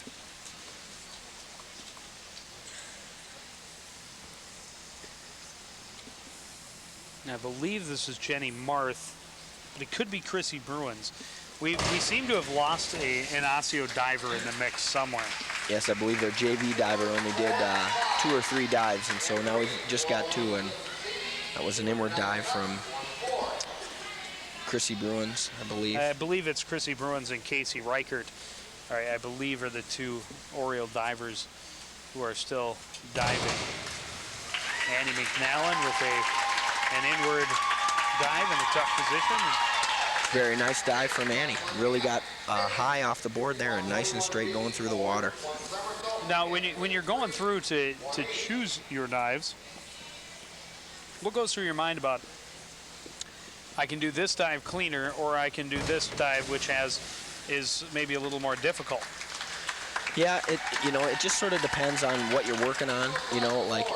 I believe this is Jenny Marth, but it could be Chrissy Bruins. We seem to have lost an Osseo diver in the mix somewhere.
Yes, I believe their JV diver only did 2 or 3 dives, and so now we've just got 2, and that was an inward dive from Chrissy Bruins, I believe.
I believe it's Chrissy Bruins and Casey Reichert, I believe, are the 2 Oriole divers who are still diving. Annie Mcnell with an inward dive in a tough position.
Very nice dive from Annie. Really got high off the board there and nice and straight going through the water.
Now, when you're going through to choose your dives, what goes through your mind about, I can do this dive cleaner, or I can do this dive which is maybe a little more difficult?
Yeah, it just sort of depends on what you're working on. Like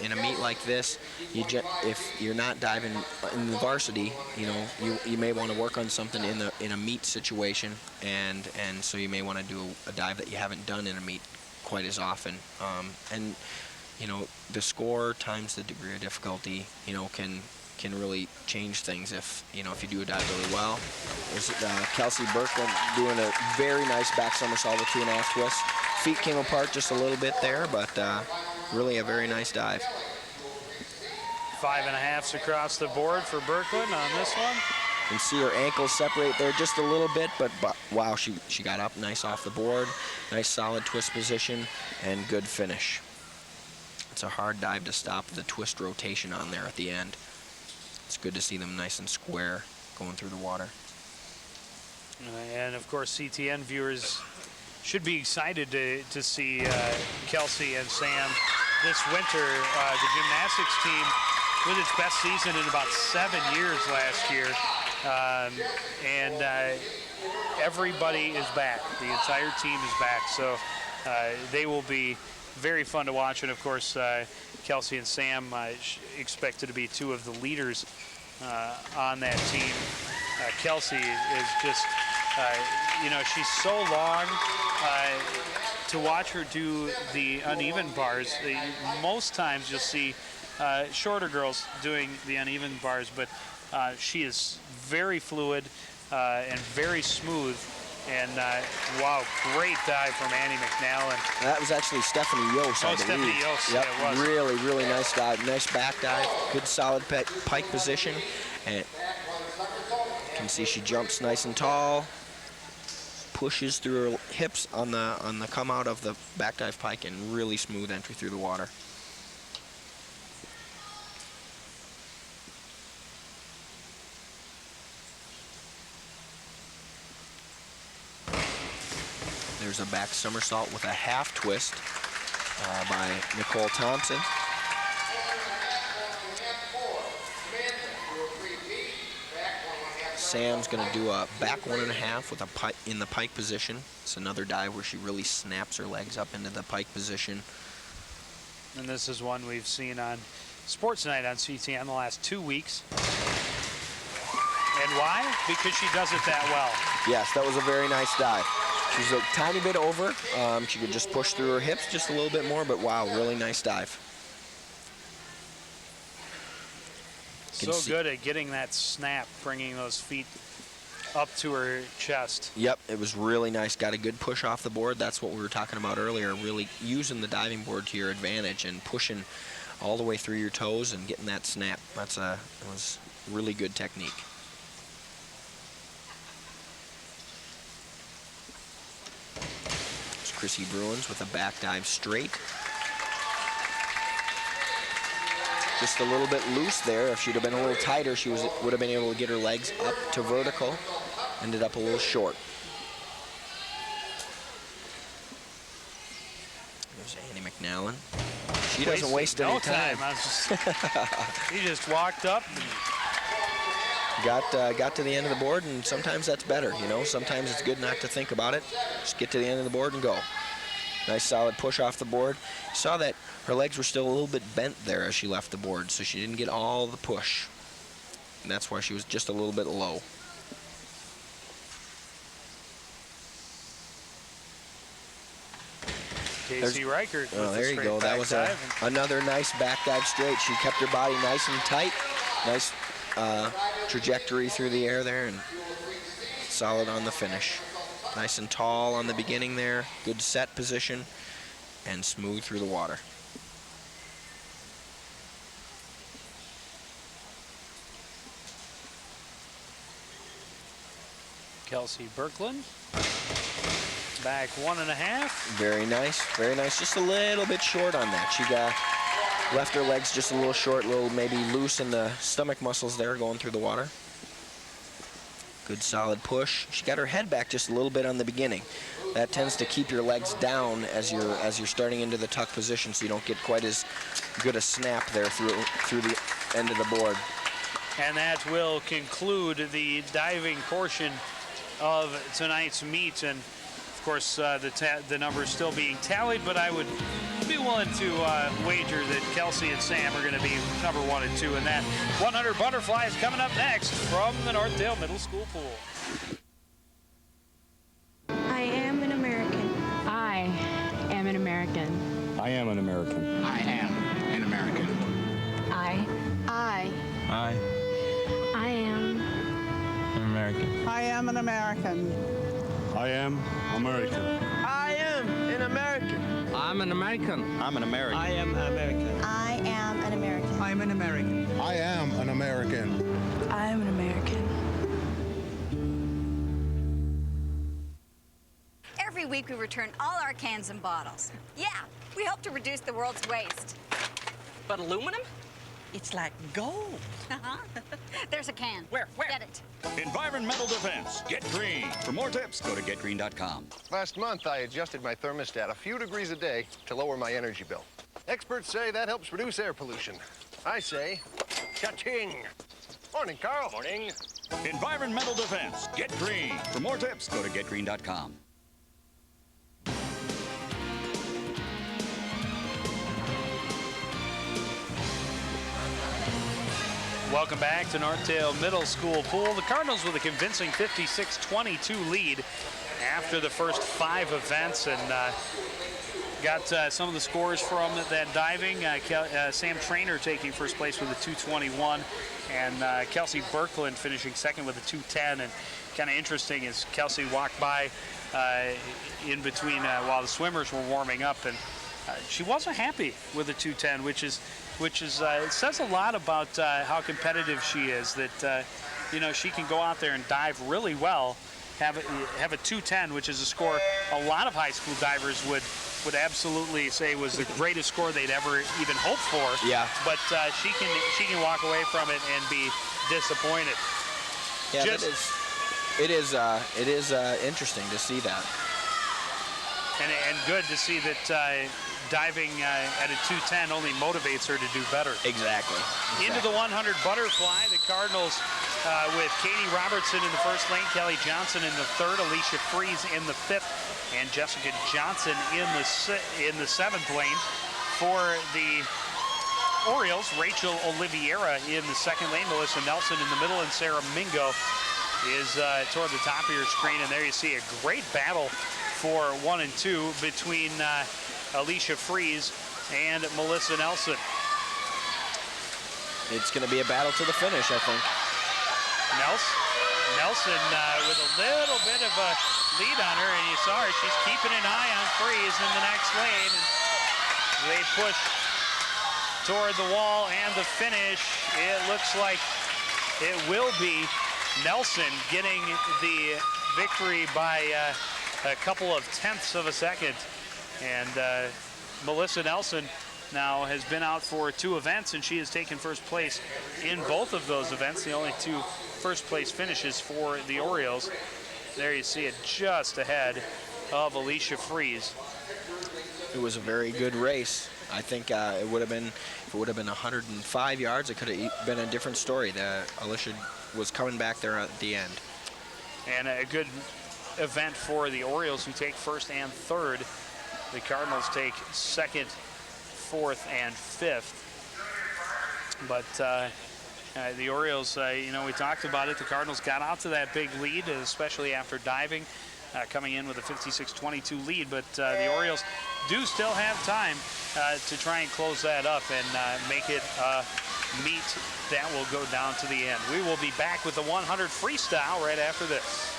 in a meet like this, if you're not diving in the varsity, you may want to work on something in a meet situation, and so you may want to do a dive that you haven't done in a meet quite as often. And the score times the degree of difficulty, can really change things if you do a dive really well. There's Kelsey Birkeland doing a very nice back somersault with 2.5 twists. Feet came apart just a little bit there, but really a very nice dive.
5.5s across the board for Birkeland on this one.
You can see her ankles separate there just a little bit, but wow, she got up nice off the board. Nice solid twist position and good finish. It's a hard dive to stop the twist rotation on there at the end. It's good to see them nice and square going through the water.
And of course, CTN viewers should be excited to see Kelsey and Sam this winter. The gymnastics team with its best season in about 7 years last year. And everybody is back. The entire team is back. So they will be very fun to watch. And of course, Kelsey and Sam expected to be 2 of the leaders on that team. Kelsey is just, she's so long. To watch her do the uneven bars, most times you'll see shorter girls doing the uneven bars, but she is very fluid and very smooth. And wow, great dive from Annie Mcnell. And
that was actually Stephanie Yost, I believe.
Stephanie Yost,
yep,
yeah, it was.
Really, really nice dive. Nice back dive. Good solid pike position. And you can see she jumps nice and tall. Pushes through her hips on the come out of the back dive pike, and really smooth entry through the water. There's a back somersault with a half twist by Nicole Thompson. Sam's going to do a back 1.5 with a pike in the pike position. It's another dive where she really snaps her legs up into the pike position.
And this is one we've seen on Sports Night on CTN the last 2 weeks. And why? Because she does it that well.
Yes, that was a very nice dive. She's a tiny bit over. She could just push through her hips just a little bit more, but wow, really nice dive.
So good at getting that snap, bringing those feet up to her chest.
Yep, it was really nice. Got a good push off the board. That's what we were talking about earlier, really using the diving board to your advantage and pushing all the way through your toes and getting that snap. It was really good technique. It's Chrissy Bruins with a back dive straight. Just a little bit loose there. If she'd have been a little tighter, she would have been able to get her legs up to vertical. Ended up a little short. There's Annie Mcnell. She doesn't waste any time.
He just walked up and
got to the end of the board, and sometimes that's better. You know, sometimes it's good not to think about it. Just get to the end of the board and go. Nice solid push off the board. Saw that her legs were still a little bit bent there as she left the board, so she didn't get all the push. And that's why she was just a little bit low.
Casey Reichert.
Oh, there you go. That was another nice back dive straight. She kept her body nice and tight. Nice trajectory through the air there, and solid on the finish. Nice and tall on the beginning there. Good set position, and smooth through the water.
Kelsey Birkeland. Back 1.5.
Very nice, very nice. Just a little bit short on that. She left her legs just a little short, a little maybe loose in the stomach muscles there going through the water. Good solid push. She got her head back just a little bit on the beginning. That tends to keep your legs down as you're starting into the tuck position, so you don't get quite as good a snap there through the end of the board.
And that will conclude the diving portion of tonight's meet. And of course, the numbers still being tallied, but I would be willing to wager that Kelsey and Sam are going to be number 1 and 2 in that. 100 butterflies coming up next from the Northdale Middle School pool.
I am an American.
I am an American.
I am an American.
I am an American.
I
am
An American.
I am an American.
I am American.
I am an American.
I'm an American. I'm an American.
I am American.
I am an American.
I'm an American.
I am an American.
I am an American.
Every week we return all our cans and bottles. Yeah, we hope to reduce the world's waste.
But aluminum? It's like gold.
Uh-huh. There's a can.
Where?
Get it.
Environmental defense. Get green. For more tips, go to getgreen.com.
Last month, I adjusted my thermostat a few degrees a day to lower my energy bill. Experts say that helps reduce air pollution. I say, cha-ching. Morning, Carl.
Morning. Environmental defense. Get green. For more tips, go to getgreen.com.
Welcome back to Northdale Middle School pool. The Cardinals with a convincing 56-22 lead after the first 5 events, and got some of the scores from that diving. Sam Traynor taking first place with a 2:21, and Kelsey Birkeland finishing second with a 2:10. And kind of interesting is Kelsey walked by in between while the swimmers were warming up, and she wasn't happy with the 2:10, which is it says a lot about how competitive she is. That you know, she can go out there and dive really well, have a 2:10, which is a score a lot of high school divers would absolutely say was the greatest score they'd ever even hoped for.
Yeah.
But she can walk away from it and be disappointed.
Yeah, it is interesting to see that.
And good to see that diving at a 2:10 only motivates her to do better.
Exactly.
Into the 100 butterfly, the Cardinals with Katie Robertson in the first lane, Kelly Johnson in the third, Alicia Fries in the fifth, and Jessica Johnson in the seventh lane. For the Orioles, Rachel Oliveira in the second lane, Melissa Nelson in the middle, and Sarah Mingo is toward the top of your screen. And there you see a great battle for 1 and 2 between Alicia Fries and Melissa Nelson.
It's going to be a battle to the finish, I think.
Nelson with a little bit of a lead on her, and you saw her. She's keeping an eye on Fries in the next lane. And they push toward the wall, and the finish, it looks like it will be Nelson getting the victory by a couple of tenths of a second. And Melissa Nelson now has been out for 2 events, and she has taken first place in both of those events, the only 2 first place finishes for the Orioles. There you see it, just ahead of Alicia Fries.
It was a very good race. I think it would have been, if it would have been 105 yards, it could have been a different story. Alicia was coming back there at the end.
And a good event for the Orioles, who take first and third. The Cardinals take second, fourth, and fifth. But the Orioles, you know, we talked about it. The Cardinals got out to that big lead, especially after diving, coming in with a 56-22 lead. But the Orioles do still have time to try and close that up and make it a meet that will go down to the end. We will be back with the 100 freestyle right after this.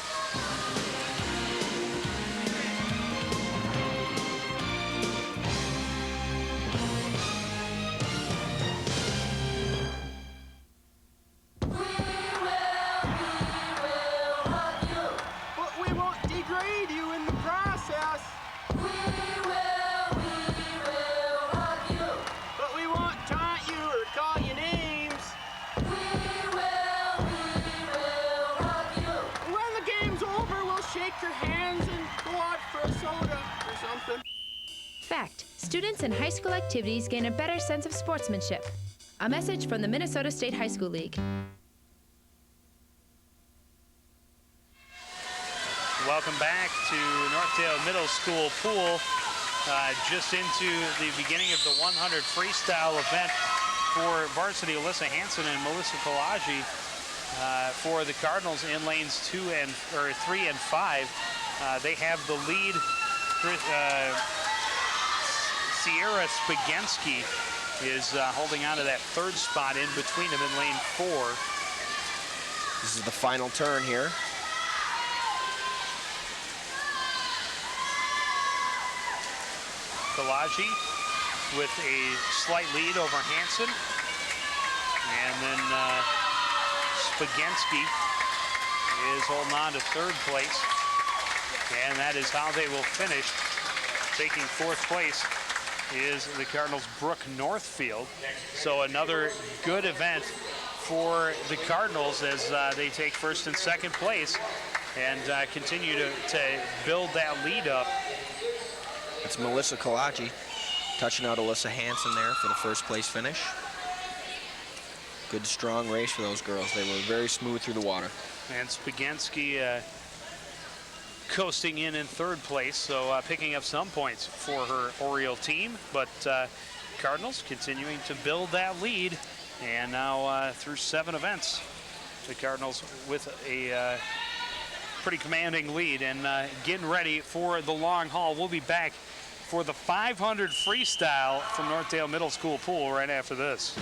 Fact: students in high school activities gain a better sense of sportsmanship. A message from the Minnesota State High School League.
Welcome back to Northdale Middle School pool. Just into the beginning of the 100 freestyle event for varsity Alyssa Hansen and Melissa Kalaji for the Cardinals in lanes 3 and 5. They have the lead. Sierra Spaghinsky is holding on to that third spot in between them in lane 4.
This is the final turn here.
Kalaji with a slight lead over Hansen. And then Spaghinsky is holding on to third place. And that is how they will finish. Taking fourth place is the Cardinals' Brooke Northfield. So another good event for the Cardinals as they take first and second place and continue to build that lead up.
It's Melissa Kalaji touching out Alyssa Hansen there for the first place finish. Good strong race for those girls. They were very smooth through the water.
And Spaghinsky coasting in third place, so picking up some points for her Oriole team. But Cardinals continuing to build that lead, and now through 7 events, the Cardinals with a pretty commanding lead and getting ready for the long haul. We'll be back for the 500 freestyle from Northdale Middle School pool right after this.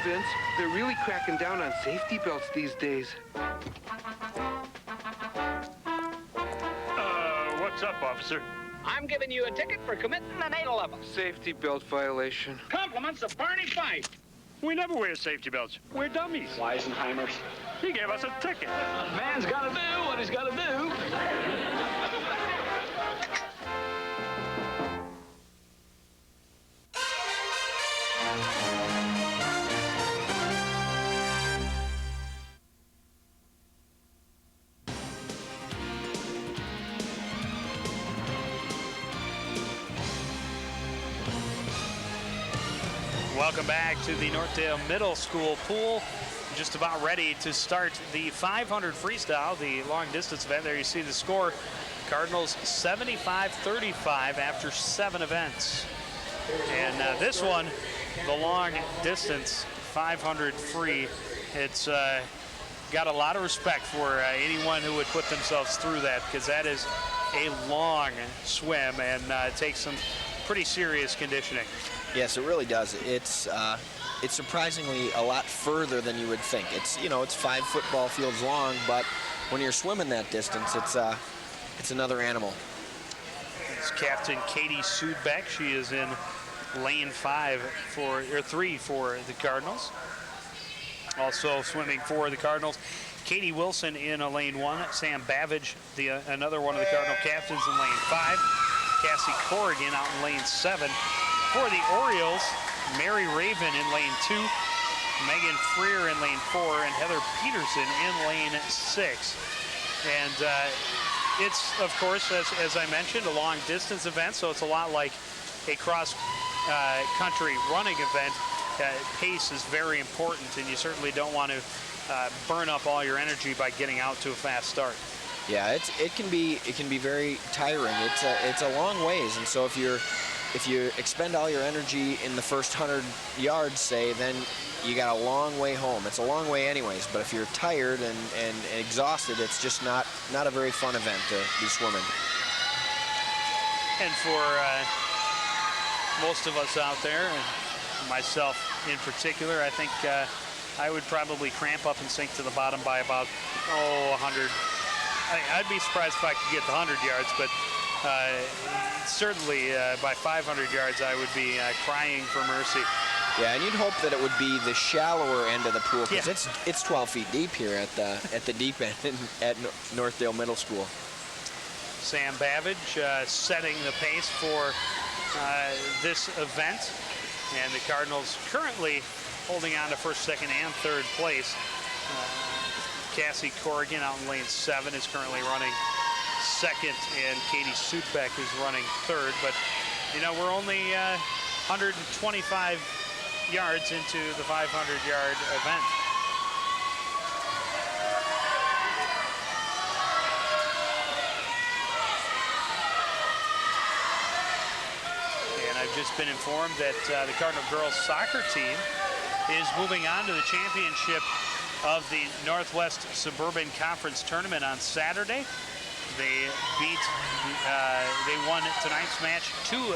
Vince, they're really cracking down on safety belts these days.
What's up, officer?
I'm giving you a ticket for committing an 811.
Safety belt violation.
Compliments of Barney Fife. We never wear safety belts. We're dummies.
Weisenheimers.
He gave us a ticket.
Man's got to do what he's got to do.
Welcome back to the Northdale Middle School pool. Just about ready to start the 500 freestyle, the long distance event. There you see the score Cardinals 75-35 after 7 events. And this one, the long distance 500 free, it's got a lot of respect for anyone who would put themselves through that, because that is a long swim and takes some pretty serious conditioning.
Yes, it really does. It's surprisingly a lot further than you would think. It's, you know, it's 5 football fields long, but when you're swimming that distance, it's another animal.
It's Captain Katie Sudbeck. She is in lane 3 for the Cardinals. Also swimming for the Cardinals, Katie Wilson in lane 1. Sam Bavage, another one of the Cardinal captains, in lane 5. Cassie Corrigan out in lane 7. For the Orioles, Mary Raven in lane 2. Megan Freer in lane 4, and Heather Peterson in lane 6. And it's, of course, as I mentioned, a long distance event, so it's a lot like a cross country running event. Pace is very important, and you certainly don't want to burn up all your energy by getting out to a fast start.
Yeah, it can be very tiring. It's a long ways, and so if you expend all your energy in the first 100 yards, say, then you got a long way home. It's a long way anyways, but if you're tired and exhausted, it's just not a very fun event to be swimming.
And for most of us out there, and myself in particular, I think I would probably cramp up and sink to the bottom by about 100. I'd be surprised if I could get the 100 yards, but certainly by 500 yards I would be crying for mercy.
Yeah, and you'd hope that it would be the shallower end of the pool, because it's 12 feet deep here at the deep end at Northdale Middle School.
Sam Bavage setting the pace for this event, and the Cardinals currently holding on to first, second, and third place. Cassie Corrigan out in lane 7 is currently running second, and Katie Sudbeck is running third. But, you know, we're only 125 yards into the 500-yard event. And I've just been informed that the Cardinal girls soccer team is moving on to the championship of the Northwest Suburban Conference Tournament on Saturday. They won tonight's match 2-0,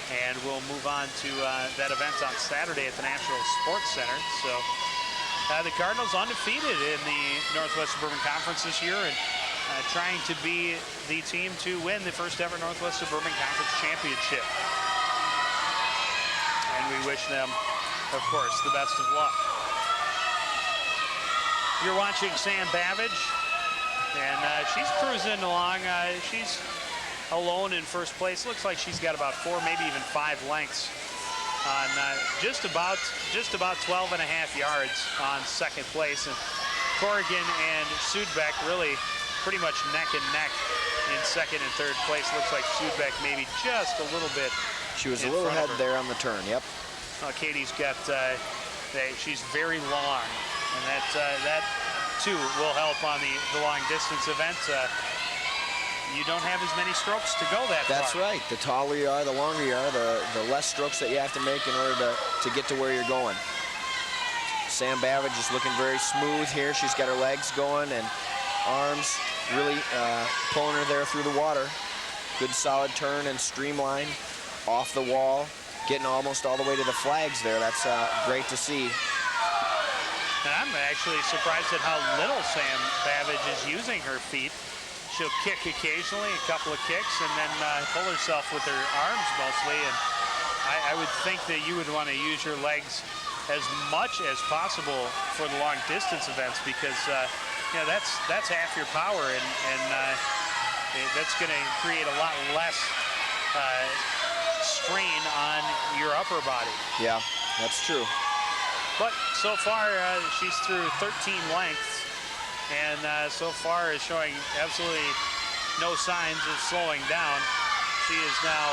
and we'll move on to that event on Saturday at the National Sports Center. So the Cardinals undefeated in the Northwest Suburban Conference this year, and trying to be the team to win the first ever Northwest Suburban Conference Championship. And we wish them, of course, the best of luck. You're watching Sam Bavage, and she's cruising along. She's alone in first place. Looks like she's got about 4, maybe even 5 lengths on just about 12 and a half yards on second place. And Corrigan and Sudbeck really pretty much neck and neck in second and third place. Looks like Sudbeck maybe just a little bit.
She was a little ahead there on the turn. Yep.
Katie's got she's very long, and that too will help on the long distance event. You don't have as many strokes to go that far.
That's right. The taller you are, the longer you are, the less strokes that you have to make in order to get to where you're going. Sam Bavage is looking very smooth here. She's got her legs going and arms really pulling her there through the water. Good solid turn and streamline off the wall, getting almost all the way to the flags there. That's great to see.
And I'm actually surprised at how little Sam Bavage is using her feet. She'll kick occasionally, a couple of kicks, and then pull herself with her arms mostly. And I would think that you would want to use your legs as much as possible for the long distance events, because you know, that's half your power, and that's going to create a lot less strain on your upper body.
Yeah, that's true.
But so far, she's through 13 lengths, and so far is showing absolutely no signs of slowing down. She is now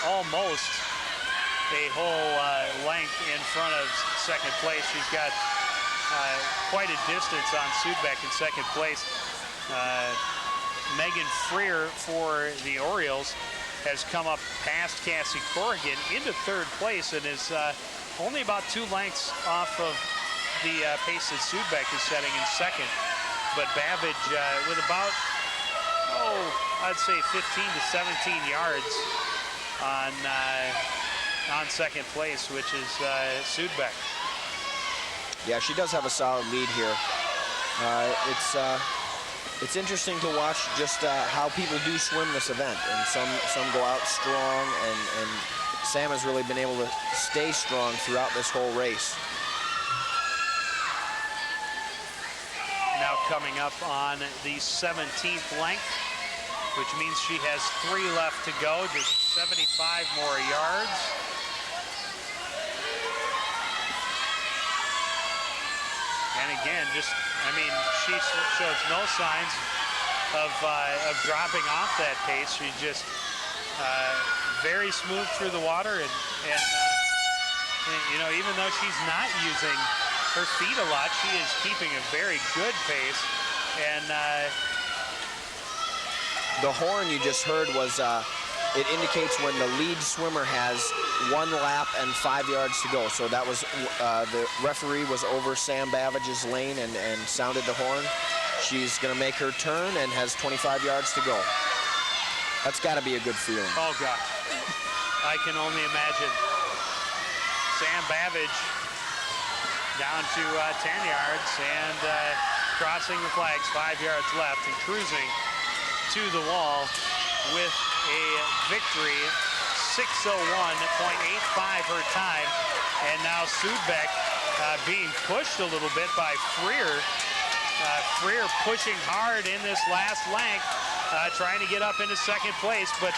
almost a whole length in front of second place. She's got quite a distance on Sudbeck in second place. Megan Freer for the Orioles has come up past Cassie Corrigan into third place and is only about 2 lengths off of the pace that Sudbeck is setting in second. But Babbage with about, I'd say 15 to 17 yards on second place, which is Sudbeck.
Yeah, she does have a solid lead here. It's interesting to watch just how people do swim this event, and some go out strong, and Sam has really been able to stay strong throughout this whole race.
Now coming up on the 17th length, which means she has 3 left to go, just 75 more yards. And again, she shows no signs of dropping off that pace. She's just very smooth through the water, and you know, even though she's not using her feet a lot, she is keeping a very good pace. And
the horn you just heard was it indicates when the lead swimmer has 1 lap and 5 yards to go. So that was the referee was over Sam Babbage's lane and sounded the horn. She's going to make her turn and has 25 yards to go. That's got to be a good feeling.
Oh God, I can only imagine. Sam Babbage down to 10 yards and crossing the flags, 5 yards left, and cruising to the wall with a victory, 6:01.85 her time. And now Sudbeck being pushed a little bit by Freer. Freer pushing hard in this last length, trying to get up into second place, but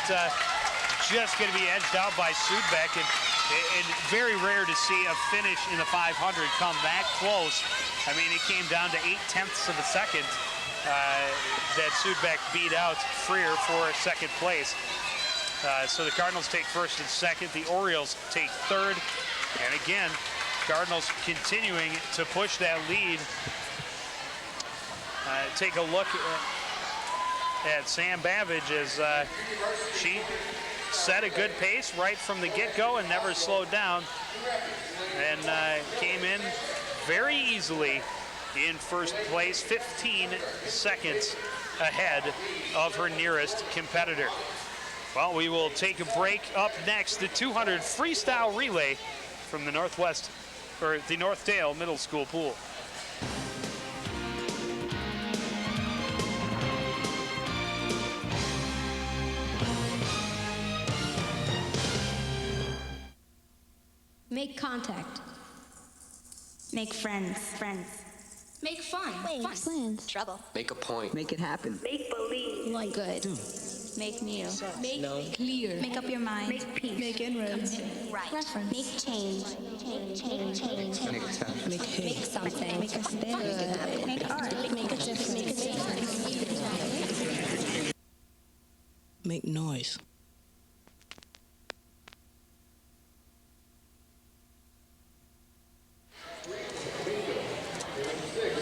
just going to be edged out by Sudbeck. And very rare to see a finish in the 500 come that close. I mean, it came down to 0.8 of a second that Sudbeck beat out Freer for second place. So the Cardinals take first and second. The Orioles take third. And again, Cardinals continuing to push that lead. Take a look at Sam Babbage as she set a good pace right from the get-go and never slowed down, and came in very easily in first place, 15 seconds ahead of her nearest competitor. Well, we will take a break. Up next, the 200 freestyle relay from the the Northdale Middle School pool.
Make contact. Make friends. Make fun. Plans. Trouble.
Make a point.
Make it happen.
Make believe.
Like good.
Make new.
Make clear.
Make up your mind.
Make peace. Make inroads.
Right.
Reference.
Make change. Change.
Make time. Make hate.
Make something.
Make a stand.
Make art.
Make a difference. Make noise.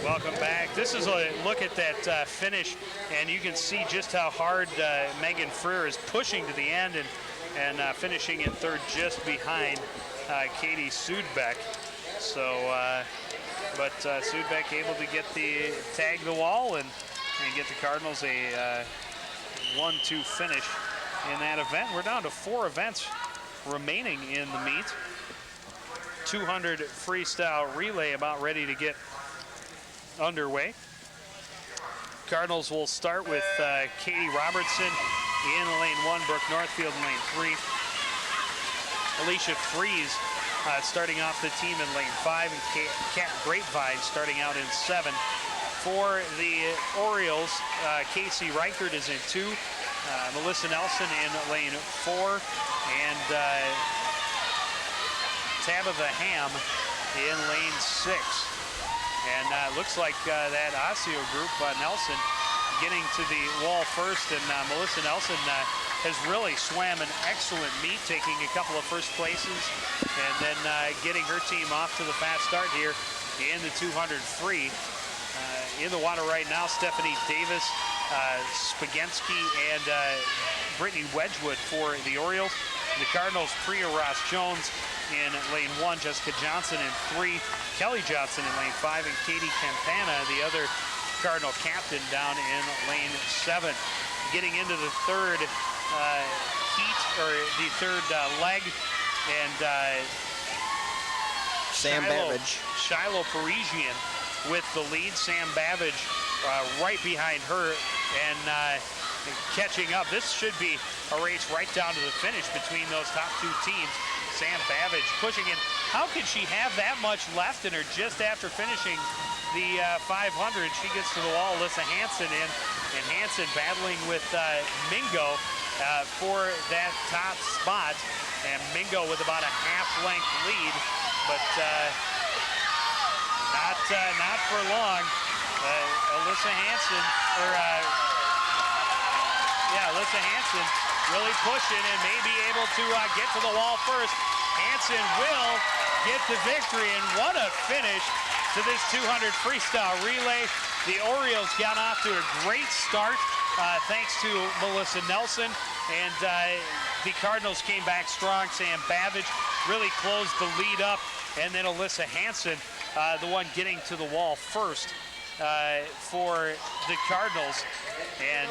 Welcome back. This is a look at that finish, and you can see just how hard Megan Freer is pushing to the end and finishing in third just behind Katie Sudbeck. So, but Sudbeck able to get tag the wall and get the Cardinals a 1-2 finish in that event. We're down to 4 events remaining in the meet. 200 freestyle relay about ready to get underway. Cardinals will start with Katie Robertson in lane 1, Brooke Northfield in lane 3. Alicia Fries starting off the team in lane 5, and Kat Grapevine starting out in 7. For the Orioles, Casey Reichert is in 2, Melissa Nelson in lane 4, and Tabitha Ham in lane 6. And looks like that Osseo group, Nelson, getting to the wall first, and Melissa Nelson has really swam an excellent meet, taking a couple of first places, and then getting her team off to the fast start here in the 200 free. in the water right now, Stephanie Davis, Spaghinsky, and Brittany Wedgwood for the Orioles. The Cardinals, Priya Ross-Jones in lane 1, Jessica Johnson in 3, Kelly Johnson in lane 5, and Katie Campana, the other Cardinal captain, down in lane 7. Getting into the third heat, or the third leg, and
Sam Babbage.
Shiloh Parisian with the lead. Sam Babbage right behind her and catching up. This should be a race right down to the finish between those top two teams. Sam Babbage pushing in. How can she have that much left in her just after finishing the 500? She gets to the wall. Alyssa Hansen in, and Hansen battling with Mingo for that top spot, and Mingo with about a half-length lead, but not for long. Alyssa Hansen, Alyssa Hansen really pushing and may be able to get to the wall first. Hansen will get the victory, and what a finish to this 200 freestyle relay. The Orioles got off to a great start thanks to Melissa Nelson, and the Cardinals came back strong. Sam Babbage really closed the lead up, and then Alyssa Hansen, the one getting to the wall first for the Cardinals. And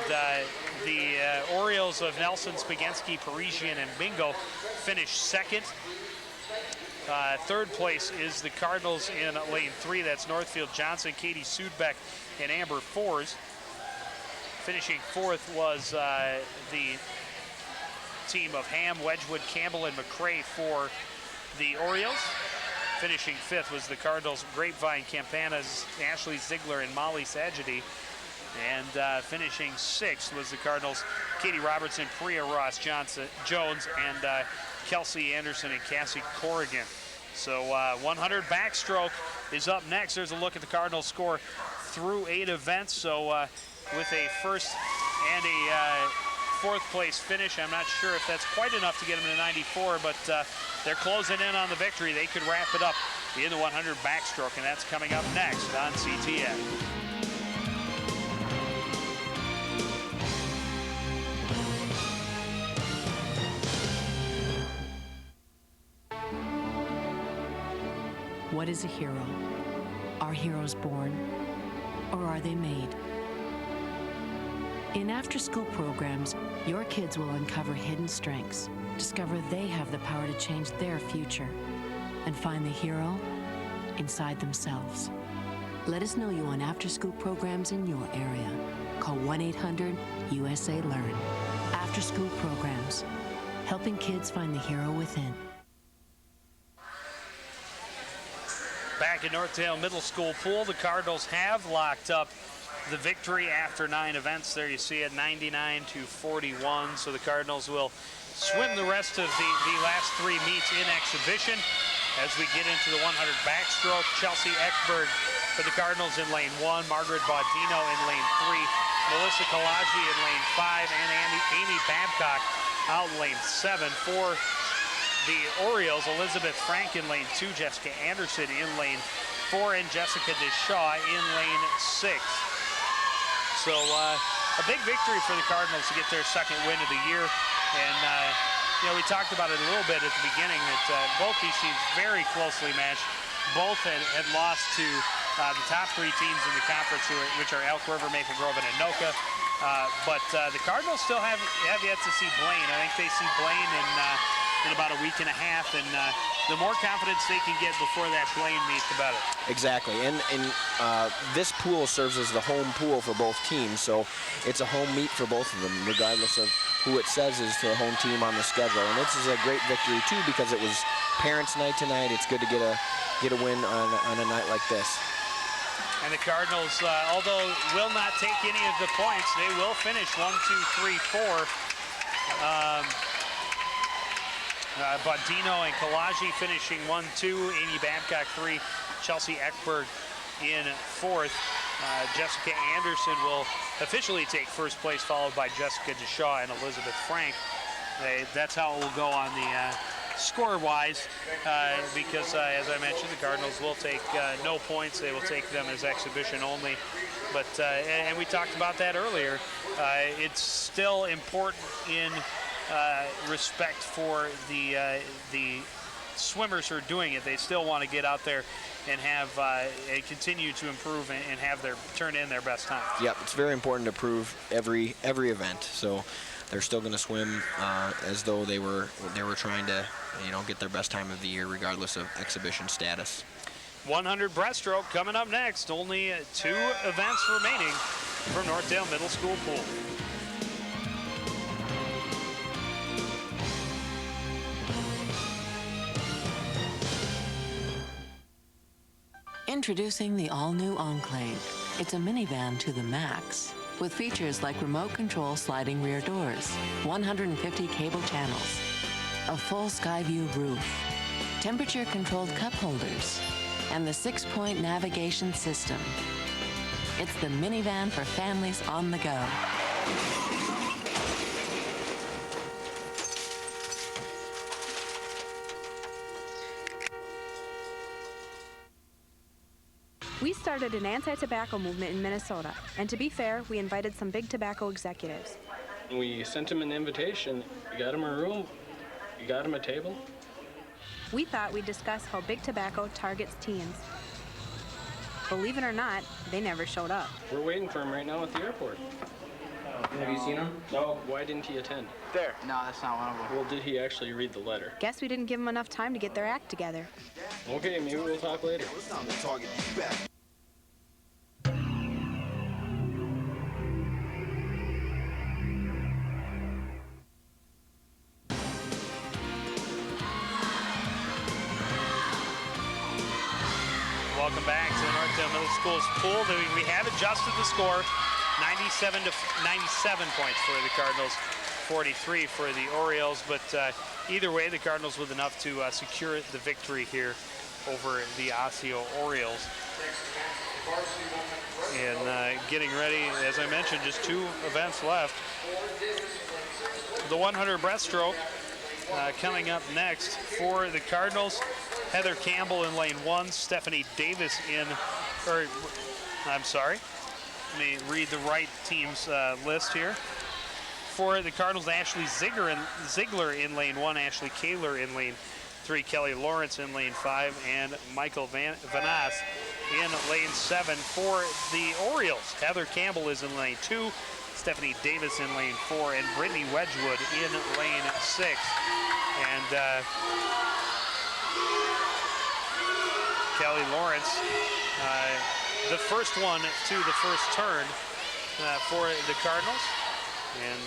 the Orioles of Nelson, Spaghinsky, Parisian, and Mingo finished second. Third place is the Cardinals in lane 3. That's Northfield Johnson, Katie Sudbeck, and Amber Fours. Finishing fourth was the team of Ham, Wedgwood, Campbell, and McCrae for the Orioles. Finishing fifth was the Cardinals, Grapevine, Campanas, Ashley Ziegler, and Molly Sagedy. And finishing sixth was the Cardinals, Katie Robertson, Priya Ross-Jones, and Kelsey Anderson and Cassie Corrigan. So 100 backstroke is up next. There's a look at the Cardinals score through 8 events. So with a first and a fourth place finish, I'm not sure if that's quite enough to get them to 94, but they're closing in on the victory. They could wrap it up in the 100 backstroke, and that's coming up next on CTN.
What is a hero? Are heroes born, or are they made? In after-school programs, your kids will uncover hidden strengths, discover they have the power to change their future, and find the hero inside themselves. Let us know you on after-school programs in your area. Call 1-800-USA-LEARN. After-school programs, helping kids find the hero within.
Back at Northdale Middle School pool, the Cardinals have locked up the victory after 9 events. There you see it, 99-41. So the Cardinals will swim the rest of the last 3 meets in exhibition. As we get into the 100 backstroke, Chelsea Ekberg for the Cardinals in lane 1, Margaret Baudino in lane 3, Melissa Kalaji in lane 5, and Amy Babcock out in lane 7. For the Orioles, Elizabeth Frank in lane 2, Jessica Anderson in lane 4, and Jessica Deshaw in lane 6. So a big victory for the Cardinals to get their second win of the year. And you know, we talked about it a little bit at the beginning that both these teams very closely matched. Both had lost to the top 3 teams in the conference, which are Elk River, Maple Grove, and Anoka. But the Cardinals still have yet to see Blaine. I think they see Blaine in about a week and a half, and the more confidence they can get before that Blaine meet, the better.
Exactly, and this pool serves as the home pool for both teams, so it's a home meet for both of them, regardless of who it says is the home team on the schedule. And this is a great victory too, because it was Parents' Night tonight. It's good to get a win on a night like this.
And the Cardinals, although will not take any of the points, they will finish 1, 2, 3, 4. Baudino and Kalaji finishing 1, 2, Amy Babcock 3, Chelsea Ekberg in 4th. Jessica Anderson will officially take first place, followed by Jessica Deshaw and Elizabeth Frank. That's how it will go on the score-wise, because as I mentioned, the Cardinals will take no points. They will take them as exhibition only. But and we talked about that earlier. It's still important in respect for the swimmers who are doing it. They still want to get out there and have and continue to improve and have turn in their best time.
Yep, it's very important to prove every event. So they're still going to swim as though they were trying to, get their best time of the year, regardless of exhibition status.
100 breaststroke coming up next. Only 2 events remaining from Northdale Middle School pool.
Introducing the all-new Enclave. It's a minivan to the max, with features like remote control sliding rear doors, 150 cable channels, a full sky view roof, temperature-controlled cup holders, and the 6-point navigation system. It's the minivan for families on the go.
We started an anti-tobacco movement in Minnesota, and to be fair, we invited some big tobacco executives.
We sent them an invitation. We got them a room. We got them a table.
We thought we'd discuss how big tobacco targets teens. Believe it or not, they never showed up.
We're waiting for him right now at the airport.
Have you seen him?
No. Why didn't he attend?
There. No, that's not one of them.
Well, did he actually read the letter?
Guess we didn't give them enough time to get their act together.
Okay, maybe we'll talk later.
Welcome back to the Northdale Middle School's pool. We have adjusted the score, 97 points for the Cardinals, 43 for the Orioles. But either way, the Cardinals with enough to secure the victory here over the Osseo Orioles. And getting ready, as I mentioned, just 2 events left. The 100 breaststroke coming up next for the Cardinals. Heather Campbell in lane 1, Stephanie Davis I'm sorry. Let me read the right team's list here. For the Cardinals, Ashley Ziegler in lane 1, Ashley Kaler in lane 3, Kelly Lawrence in lane 5, and Michael Vanas in lane 7. For the Orioles, Heather Campbell is in lane 2, Stephanie Davis in lane 4, and Brittany Wedgwood in lane 6. And Kelly Lawrence, the first one to the first turn for the Cardinals. And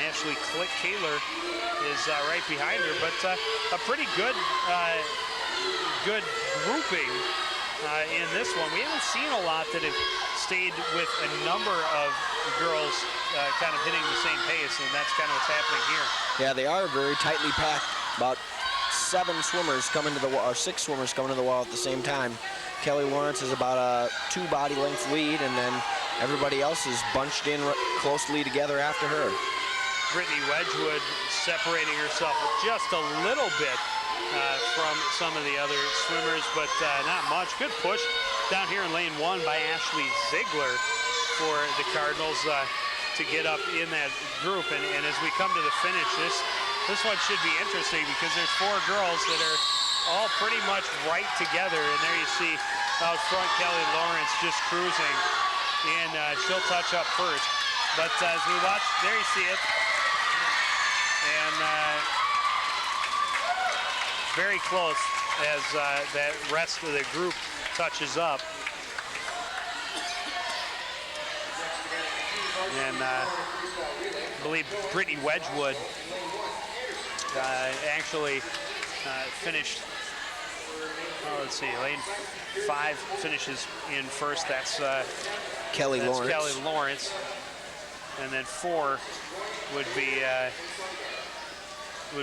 Ashley Kaler is right behind her, but a pretty good grouping in this one. We haven't seen a lot that have stayed with a number of girls kind of hitting the same pace, and that's kind of what's happening here.
Yeah, they are very tightly packed. About 7 swimmers coming to the wall, or 6 swimmers coming to the wall at the same time. Kelly Lawrence is about a 2 body length lead, and then everybody else is bunched in closely together after her.
Brittany Wedgwood separating herself just a little bit from some of the other swimmers, but not much. Good push down here in lane 1 by Ashley Ziegler for the Cardinals to get up in that group. And as we come to the finish, this one should be interesting because there's 4 girls that are all pretty much right together. And there you see out front Kelly Lawrence just cruising, and she'll touch up first. But as we watch, there you see it. And very close as that rest of the group touches up. And I believe Brittany Wedgwood actually finished, let's see, lane 5 finishes in first. That's
Kelly Lawrence.
Kelly Lawrence. And then 4 would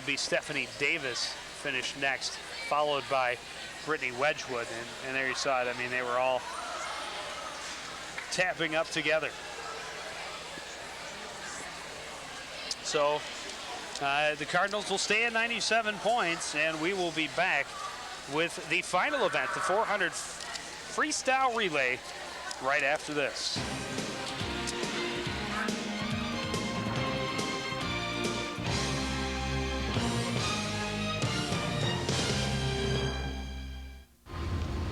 be Stephanie Davis finished next, followed by Brittany Wedgwood. And there you saw it. I mean, they were all tapping up together. So the Cardinals will stay at 97 points, and we will be back with the final event, the 400 Freestyle Relay, right after this.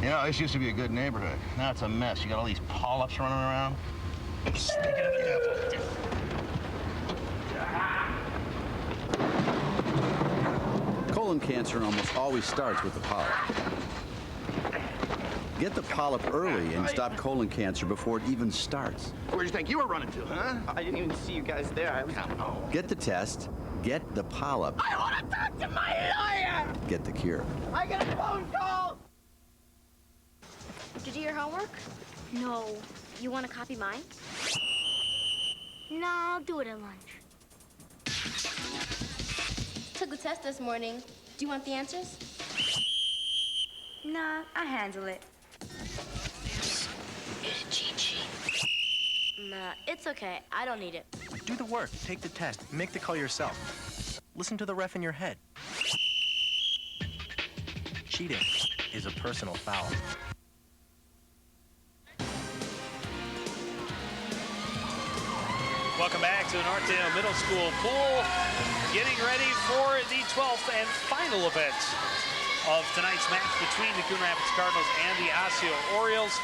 You know, this used to be a good neighborhood. Now it's a mess. You got all these polyps running around. Speaking of the devil.
Colon cancer almost always starts with the polyp. Get the polyp early and stop colon cancer before it even starts.
Where'd you think you were running to, huh?
I didn't even see you guys there. I was...
Get the test, get the polyp,
I want to talk to my lawyer!
get the cure.
I got a phone call!
Did you do your homework? No. You want to copy mine? No, I'll do it at lunch.
Took the test this morning. Do you want the answers?
Nah, I handle it. Nah, it's okay. I don't need it.
Do the work, take the test, make the call yourself. Listen to the ref in your head. Cheating is a personal foul.
Welcome back to the Northdale Middle School pool. Getting ready for the 12th and final event of tonight's match between the Coon Rapids Cardinals and the Osseo Orioles.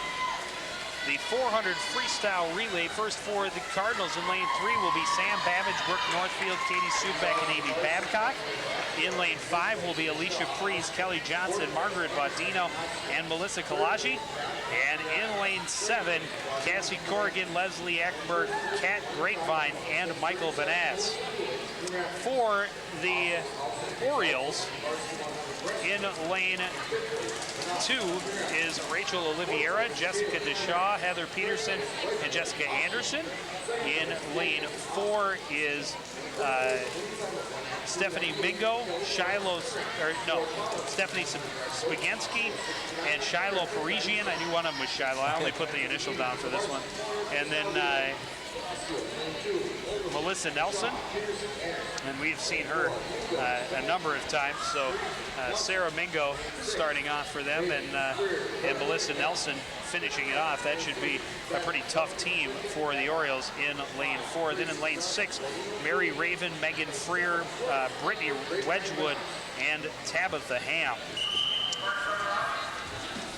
The 400 freestyle relay. First for the Cardinals in lane 3 will be Sam Babbage, Brooke Northfield, Katie Sudbeck, and Amy Babcock. In lane 5 will be Alicia Freeze, Kelly Johnson, Margaret Baudino, and Melissa Kalaji. And in lane 7, Cassie Corrigan, Leslie Eckberg, Kat Grapevine, and Michael Vanaz. For the Orioles, in lane 2 is Rachel Oliveira, Jessica DeShaw, Heather Peterson, and Jessica Anderson. In lane 4 is Stephanie Mingo, Stephanie Spaghinsky, and Shiloh Parisian. I knew one of them was Shiloh. I only put the initial down for this one. And then Melissa Nelson, and we've seen her a number of times. So Sarah Mingo starting off for them, and Melissa Nelson finishing it off. That should be a pretty tough team for the Orioles in lane 4. Then in lane 6, Mary Raven, Megan Freer, Brittany Wedgwood, and Tabitha Ham.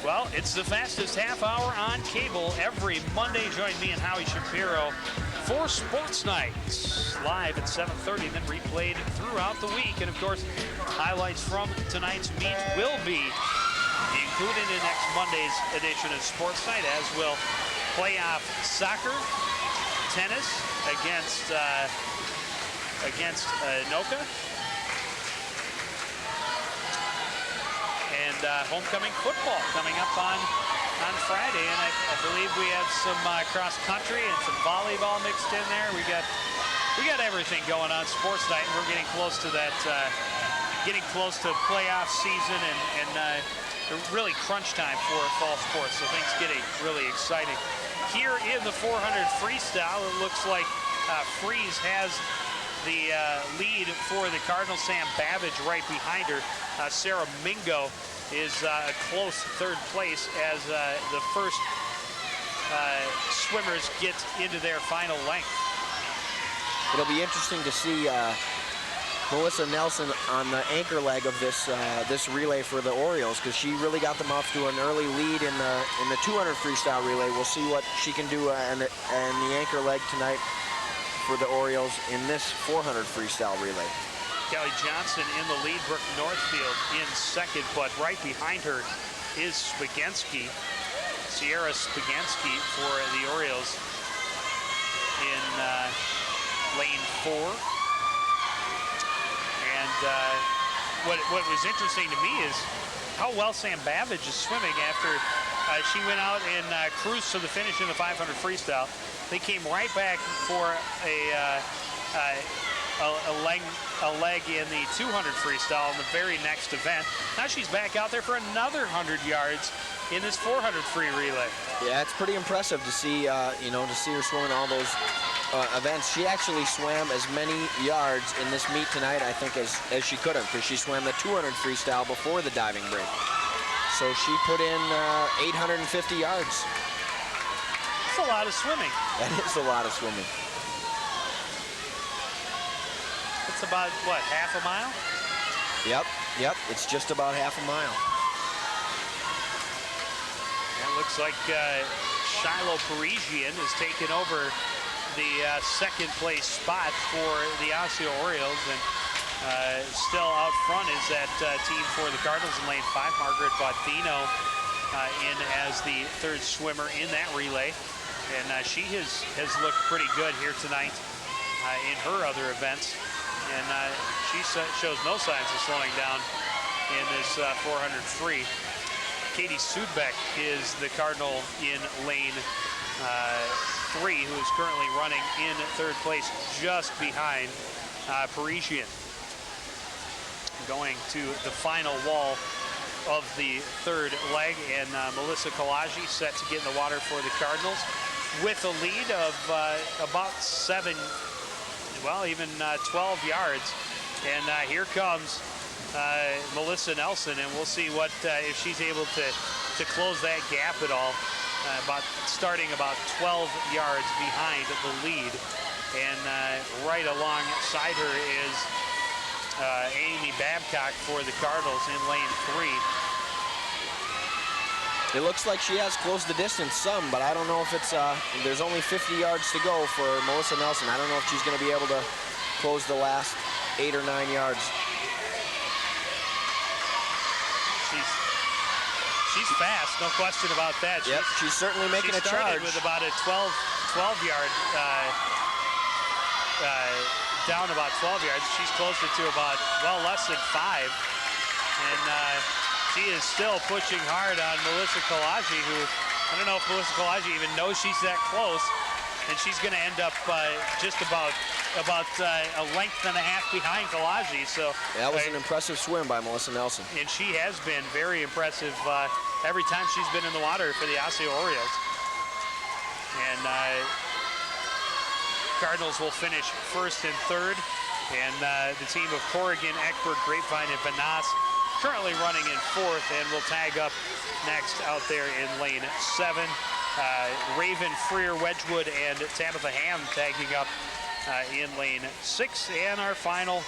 Well, it's the fastest half hour on cable every Monday. Join me and Howie Shapiro for Sports Nights, live at 7:30, then replayed throughout the week. And of course, highlights from tonight's meet will be included in next Monday's edition of Sports Night, as will playoff soccer, tennis against Anoka, and homecoming football coming up on Friday. And I believe we have some cross country and some volleyball mixed in there. We got everything going on Sports Night, and we're getting close to that, getting close to playoff season and really crunch time for fall sports. So things getting really exciting. Here in the 400 freestyle, it looks like Freeze has the lead for the Cardinals. Sam Babbage right behind her. Sarah Mingo is a close third place as the first swimmers get into their final length.
It'll be interesting to see Melissa Nelson on the anchor leg of this this relay for the Orioles, because she really got them off to an early lead in the 200 freestyle relay. We'll see what she can do and the anchor leg tonight for the Orioles in this 400 freestyle relay.
Kelly Johnson in the lead, Brooke Northfield in second, but right behind her is Spaghinsky, Sierra Spaghinsky for the Orioles in lane 4. And what was interesting to me is how well Sam Babbage is swimming after she went out and cruised to the finish in the 500 freestyle. They came right back for a leg in the 200 freestyle in the very next event. Now she's back out there for another 100 yards in this 400 free relay.
Yeah, it's pretty impressive to see, to see her swimming all those events. She actually swam as many yards in this meet tonight, I think, as she could have, because she swam the 200 freestyle before the diving break. So she put in 850 yards.
That's a lot of swimming.
That is a lot of swimming.
It's about, what, half a mile?
Yep. It's just about half a mile.
It looks like Shiloh Parisian has taken over the second place spot for the Osseo Orioles, and still out front is that team for the Cardinals in lane 5. Margaret Botfino in as the third swimmer in that relay, and she has looked pretty good here tonight in her other events, and she shows no signs of slowing down in this 400 free. Katie Sudbeck is the Cardinal in lane 3, who is currently running in third place just behind Parisian. Going to the final wall of the third leg, and Melissa Kalaji set to get in the water for the Cardinals with a lead of about 7, well, even 12 yards. And here comes Melissa Nelson, and we'll see what if she's able to close that gap at all. Starting about 12 yards behind the lead, and right alongside her is Amy Babcock for the Cardinals in lane 3.
It looks like she has closed the distance some, but I don't know if it's there's only 50 yards to go for Melissa Nelson. I don't know if she's going to be able to close the last 8 or 9 yards.
She's fast, no question about that.
Yep, she's certainly making a charge.
With about a 12-yard, down about 12 yards. She's closer to about, well, less than 5. And she is still pushing hard on Melissa Kalaji, who, I don't know if Melissa Kalaji even knows she's that close. And she's going to end up just about a length and a half behind Kalaji. So
that was an impressive swim by Melissa Nelson.
And she has been very impressive every time she's been in the water for the Osseo Orioles. And Cardinals will finish first and third. And the team of Corrigan, Eckberg, Grapevine, and Vanasse currently running in fourth, and will tag up next out there in lane 7. Raven, Freer, Wedgwood, and Tabitha Ham tagging up in lane 6. And our final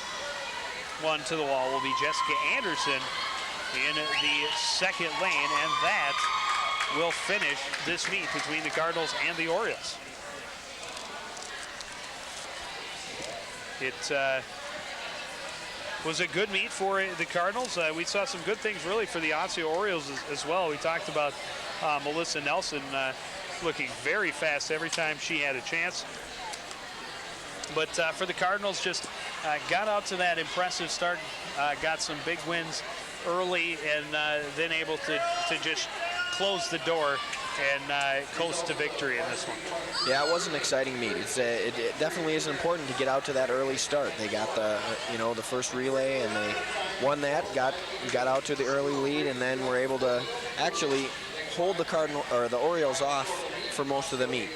one to the wall will be Jessica Anderson in the second lane, and that will finish this meet between the Cardinals and the Orioles. It was a good meet for the Cardinals. We saw some good things really for the Osseo Orioles as well. We talked about Melissa Nelson looking very fast every time she had a chance. But for the Cardinals, just got out to that impressive start, got some big wins early, and then able to just close the door and coast to victory in this one.
Yeah, it was an exciting meet. It definitely is important to get out to that early start. They got the the first relay, and they won that, got out to the early lead, and then were able to actually hold the Orioles off for most of the meet.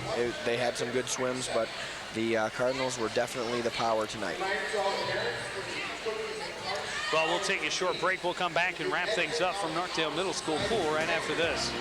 They had some good swims, but the Cardinals were definitely the power tonight.
Well, we'll take a short break. We'll come back and wrap things up from Northdale Middle School pool right after this.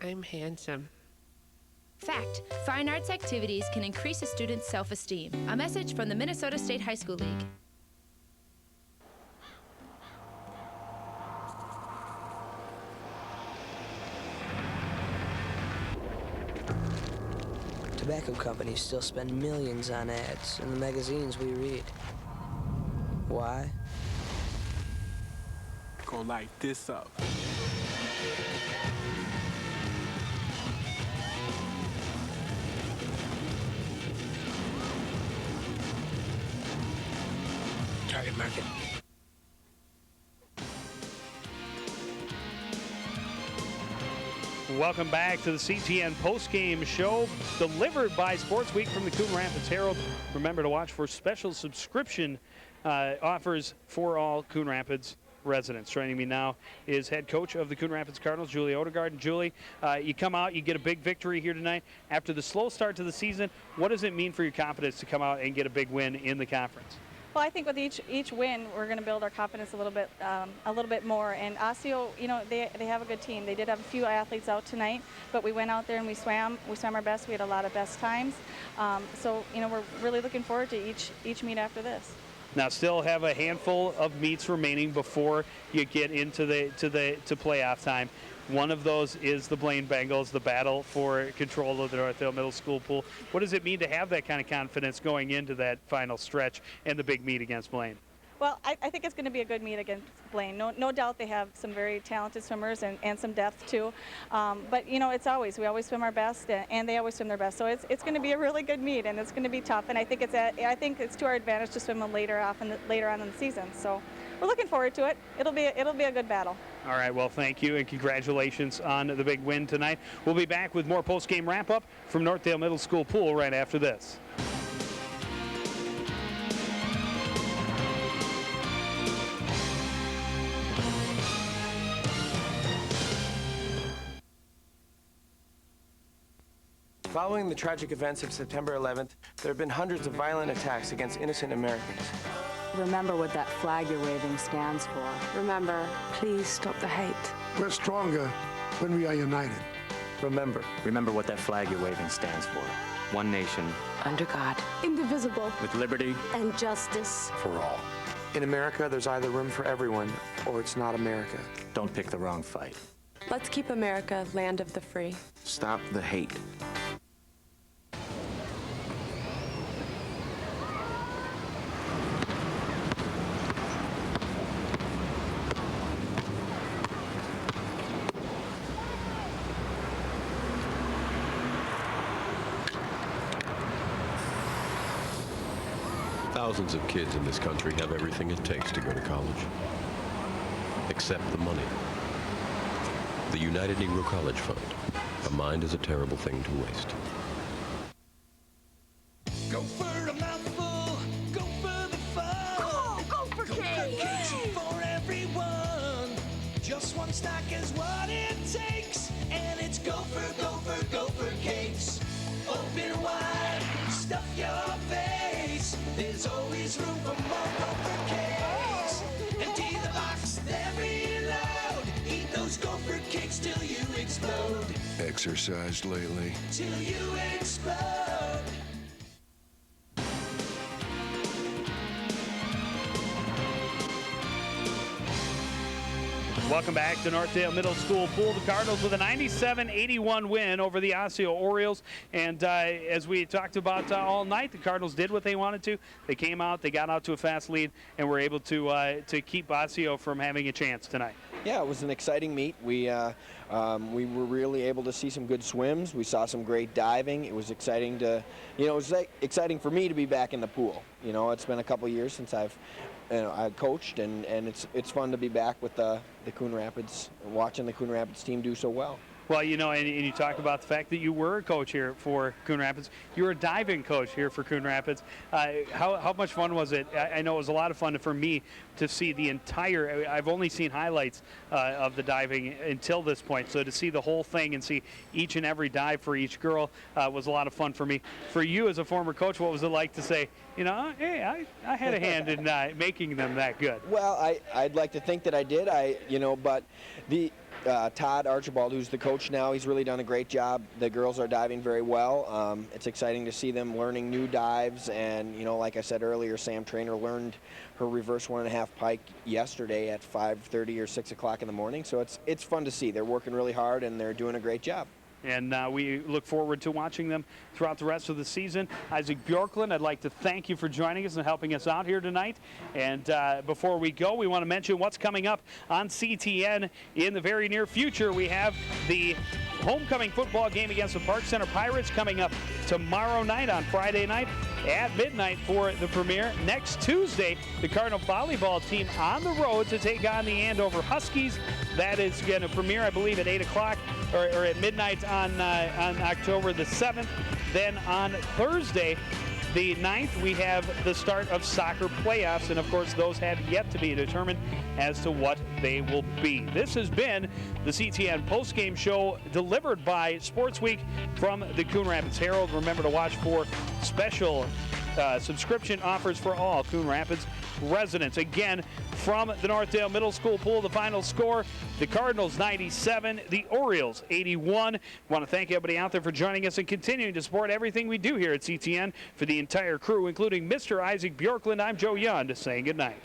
I'm handsome.
Fact: fine arts activities can increase a student's self-esteem. A message from the Minnesota State High School League.
Tobacco companies still spend millions on ads in the magazines we read. Why?
Gonna light this up. Target market.
Welcome back to the CTN postgame show delivered by Sports Week from the Coon Rapids Herald. Remember to watch for special subscription offers for all Coon Rapids residents. Joining me now is head coach of the Coon Rapids Cardinals, Julie Odegaard. And Julie, you come out, you get a big victory here tonight. After the slow start to the season, what does it mean for your confidence to come out and get a big win in the conference?
Well, I think with each win, we're going to build our confidence a little bit more. And Osseo, you know, they have a good team. They did have a few athletes out tonight, but we went out there and we swam our best. We had a lot of best times. So, you know, we're really looking forward to each meet after this.
Now, still have a handful of meets remaining before you get into to playoff time. One of those is the Blaine Bengals, the battle for control of the Northdale Middle School pool. What does it mean to have that kind of confidence going into that final stretch and the big meet against Blaine?
Well, I think it's going to be a good meet against Blaine. No doubt they have some very talented swimmers and some depth too. But you know, we always swim our best, and they always swim their best. So it's going to be a really good meet, and it's going to be tough. And I think it's to our advantage to swim them later on in the season. So we're looking forward to it. It'll be a good battle.
All right, well, thank you, and congratulations on the big win tonight. We'll be back with more post-game wrap-up from Northdale Middle School pool right after this.
Following the tragic events of September 11th, there have been hundreds of violent attacks against innocent Americans.
Remember what that flag you're waving stands for. Remember, please stop the hate.
We're stronger when we are united.
Remember what that flag you're waving stands for. One nation.
Under God. Indivisible.
With liberty.
And justice.
For all.
In America, there's either room for everyone, or it's not America.
Don't pick the wrong fight.
Let's keep America land of the free.
Stop the hate.
Thousands of kids in this country have everything it takes to go to college, except the money. The United Negro College Fund. A mind is a terrible thing to waste.
Go for a mouthful, go for the fun.
Go for cake.
Cakes for everyone. Just one snack is what it takes, and it's go for cakes. Open wide, stuff your face. There's always room for more Gopher cakes. Empty the box, then reload. Eat those Gopher cakes till you explode.
Exercised lately?
Till you explode.
Welcome back to Northdale Middle School pool. The Cardinals with a 97-81 win over the Osseo Orioles. And as we talked about all night, the Cardinals did what they wanted to. They came out, they got out to a fast lead, and were able to keep Osseo from having a chance tonight.
Yeah, it was an exciting meet. We were really able to see some good swims. We saw some great diving. It was exciting to, it was exciting for me to be back in the pool. You know, it's been a couple years since I've coached, and it's fun to be back with the Coon Rapids, watching the Coon Rapids team do so well.
Well, you know, and you talk about the fact that you were a coach here for Coon Rapids. You were a diving coach here for Coon Rapids. How much fun was it? I know it was a lot of fun for me to see the entire, I've only seen highlights of the diving until this point. So to see the whole thing and see each and every dive for each girl was a lot of fun for me. For you as a former coach, what was it like to say, you know, hey, I had a hand in making them that good?
Well, I'd like to think that I did. But the Todd Archibald, who's the coach now, he's really done a great job. The girls are diving very well. It's exciting to see them learning new dives, and like I said earlier, Sam Traynor learned her reverse 1.5 pike yesterday at 5:30 or 6 o'clock in the morning. So it's fun to see. They're working really hard and they're doing a great job.
And we look forward to watching them throughout the rest of the season. Isaac Bjorklund, I'd like to thank you for joining us and helping us out here tonight. And before we go, we want to mention what's coming up on CTN in the very near future. We have the homecoming football game against the Park Center Pirates coming up tomorrow night on Friday night at midnight for the premiere. Next Tuesday, the Cardinal volleyball team on the road to take on the Andover Huskies. That is going to premiere, I believe, at 8 o'clock. or at midnight on October the 7th. Then on Thursday, the 9th, we have the start of soccer playoffs, and of course those have yet to be determined as to what they will be. This has been the CTN postgame show delivered by Sports Week from the Coon Rapids Herald. Remember to watch for special subscription offers for all Coon Rapids residents. Again, from the Northdale Middle School pool, the final score, the Cardinals 97, the Orioles 81. Want to thank everybody out there for joining us and continuing to support everything we do here at CTN. For the entire crew, including Mr. Isaac Bjorklund, I'm Joe Yund saying good night.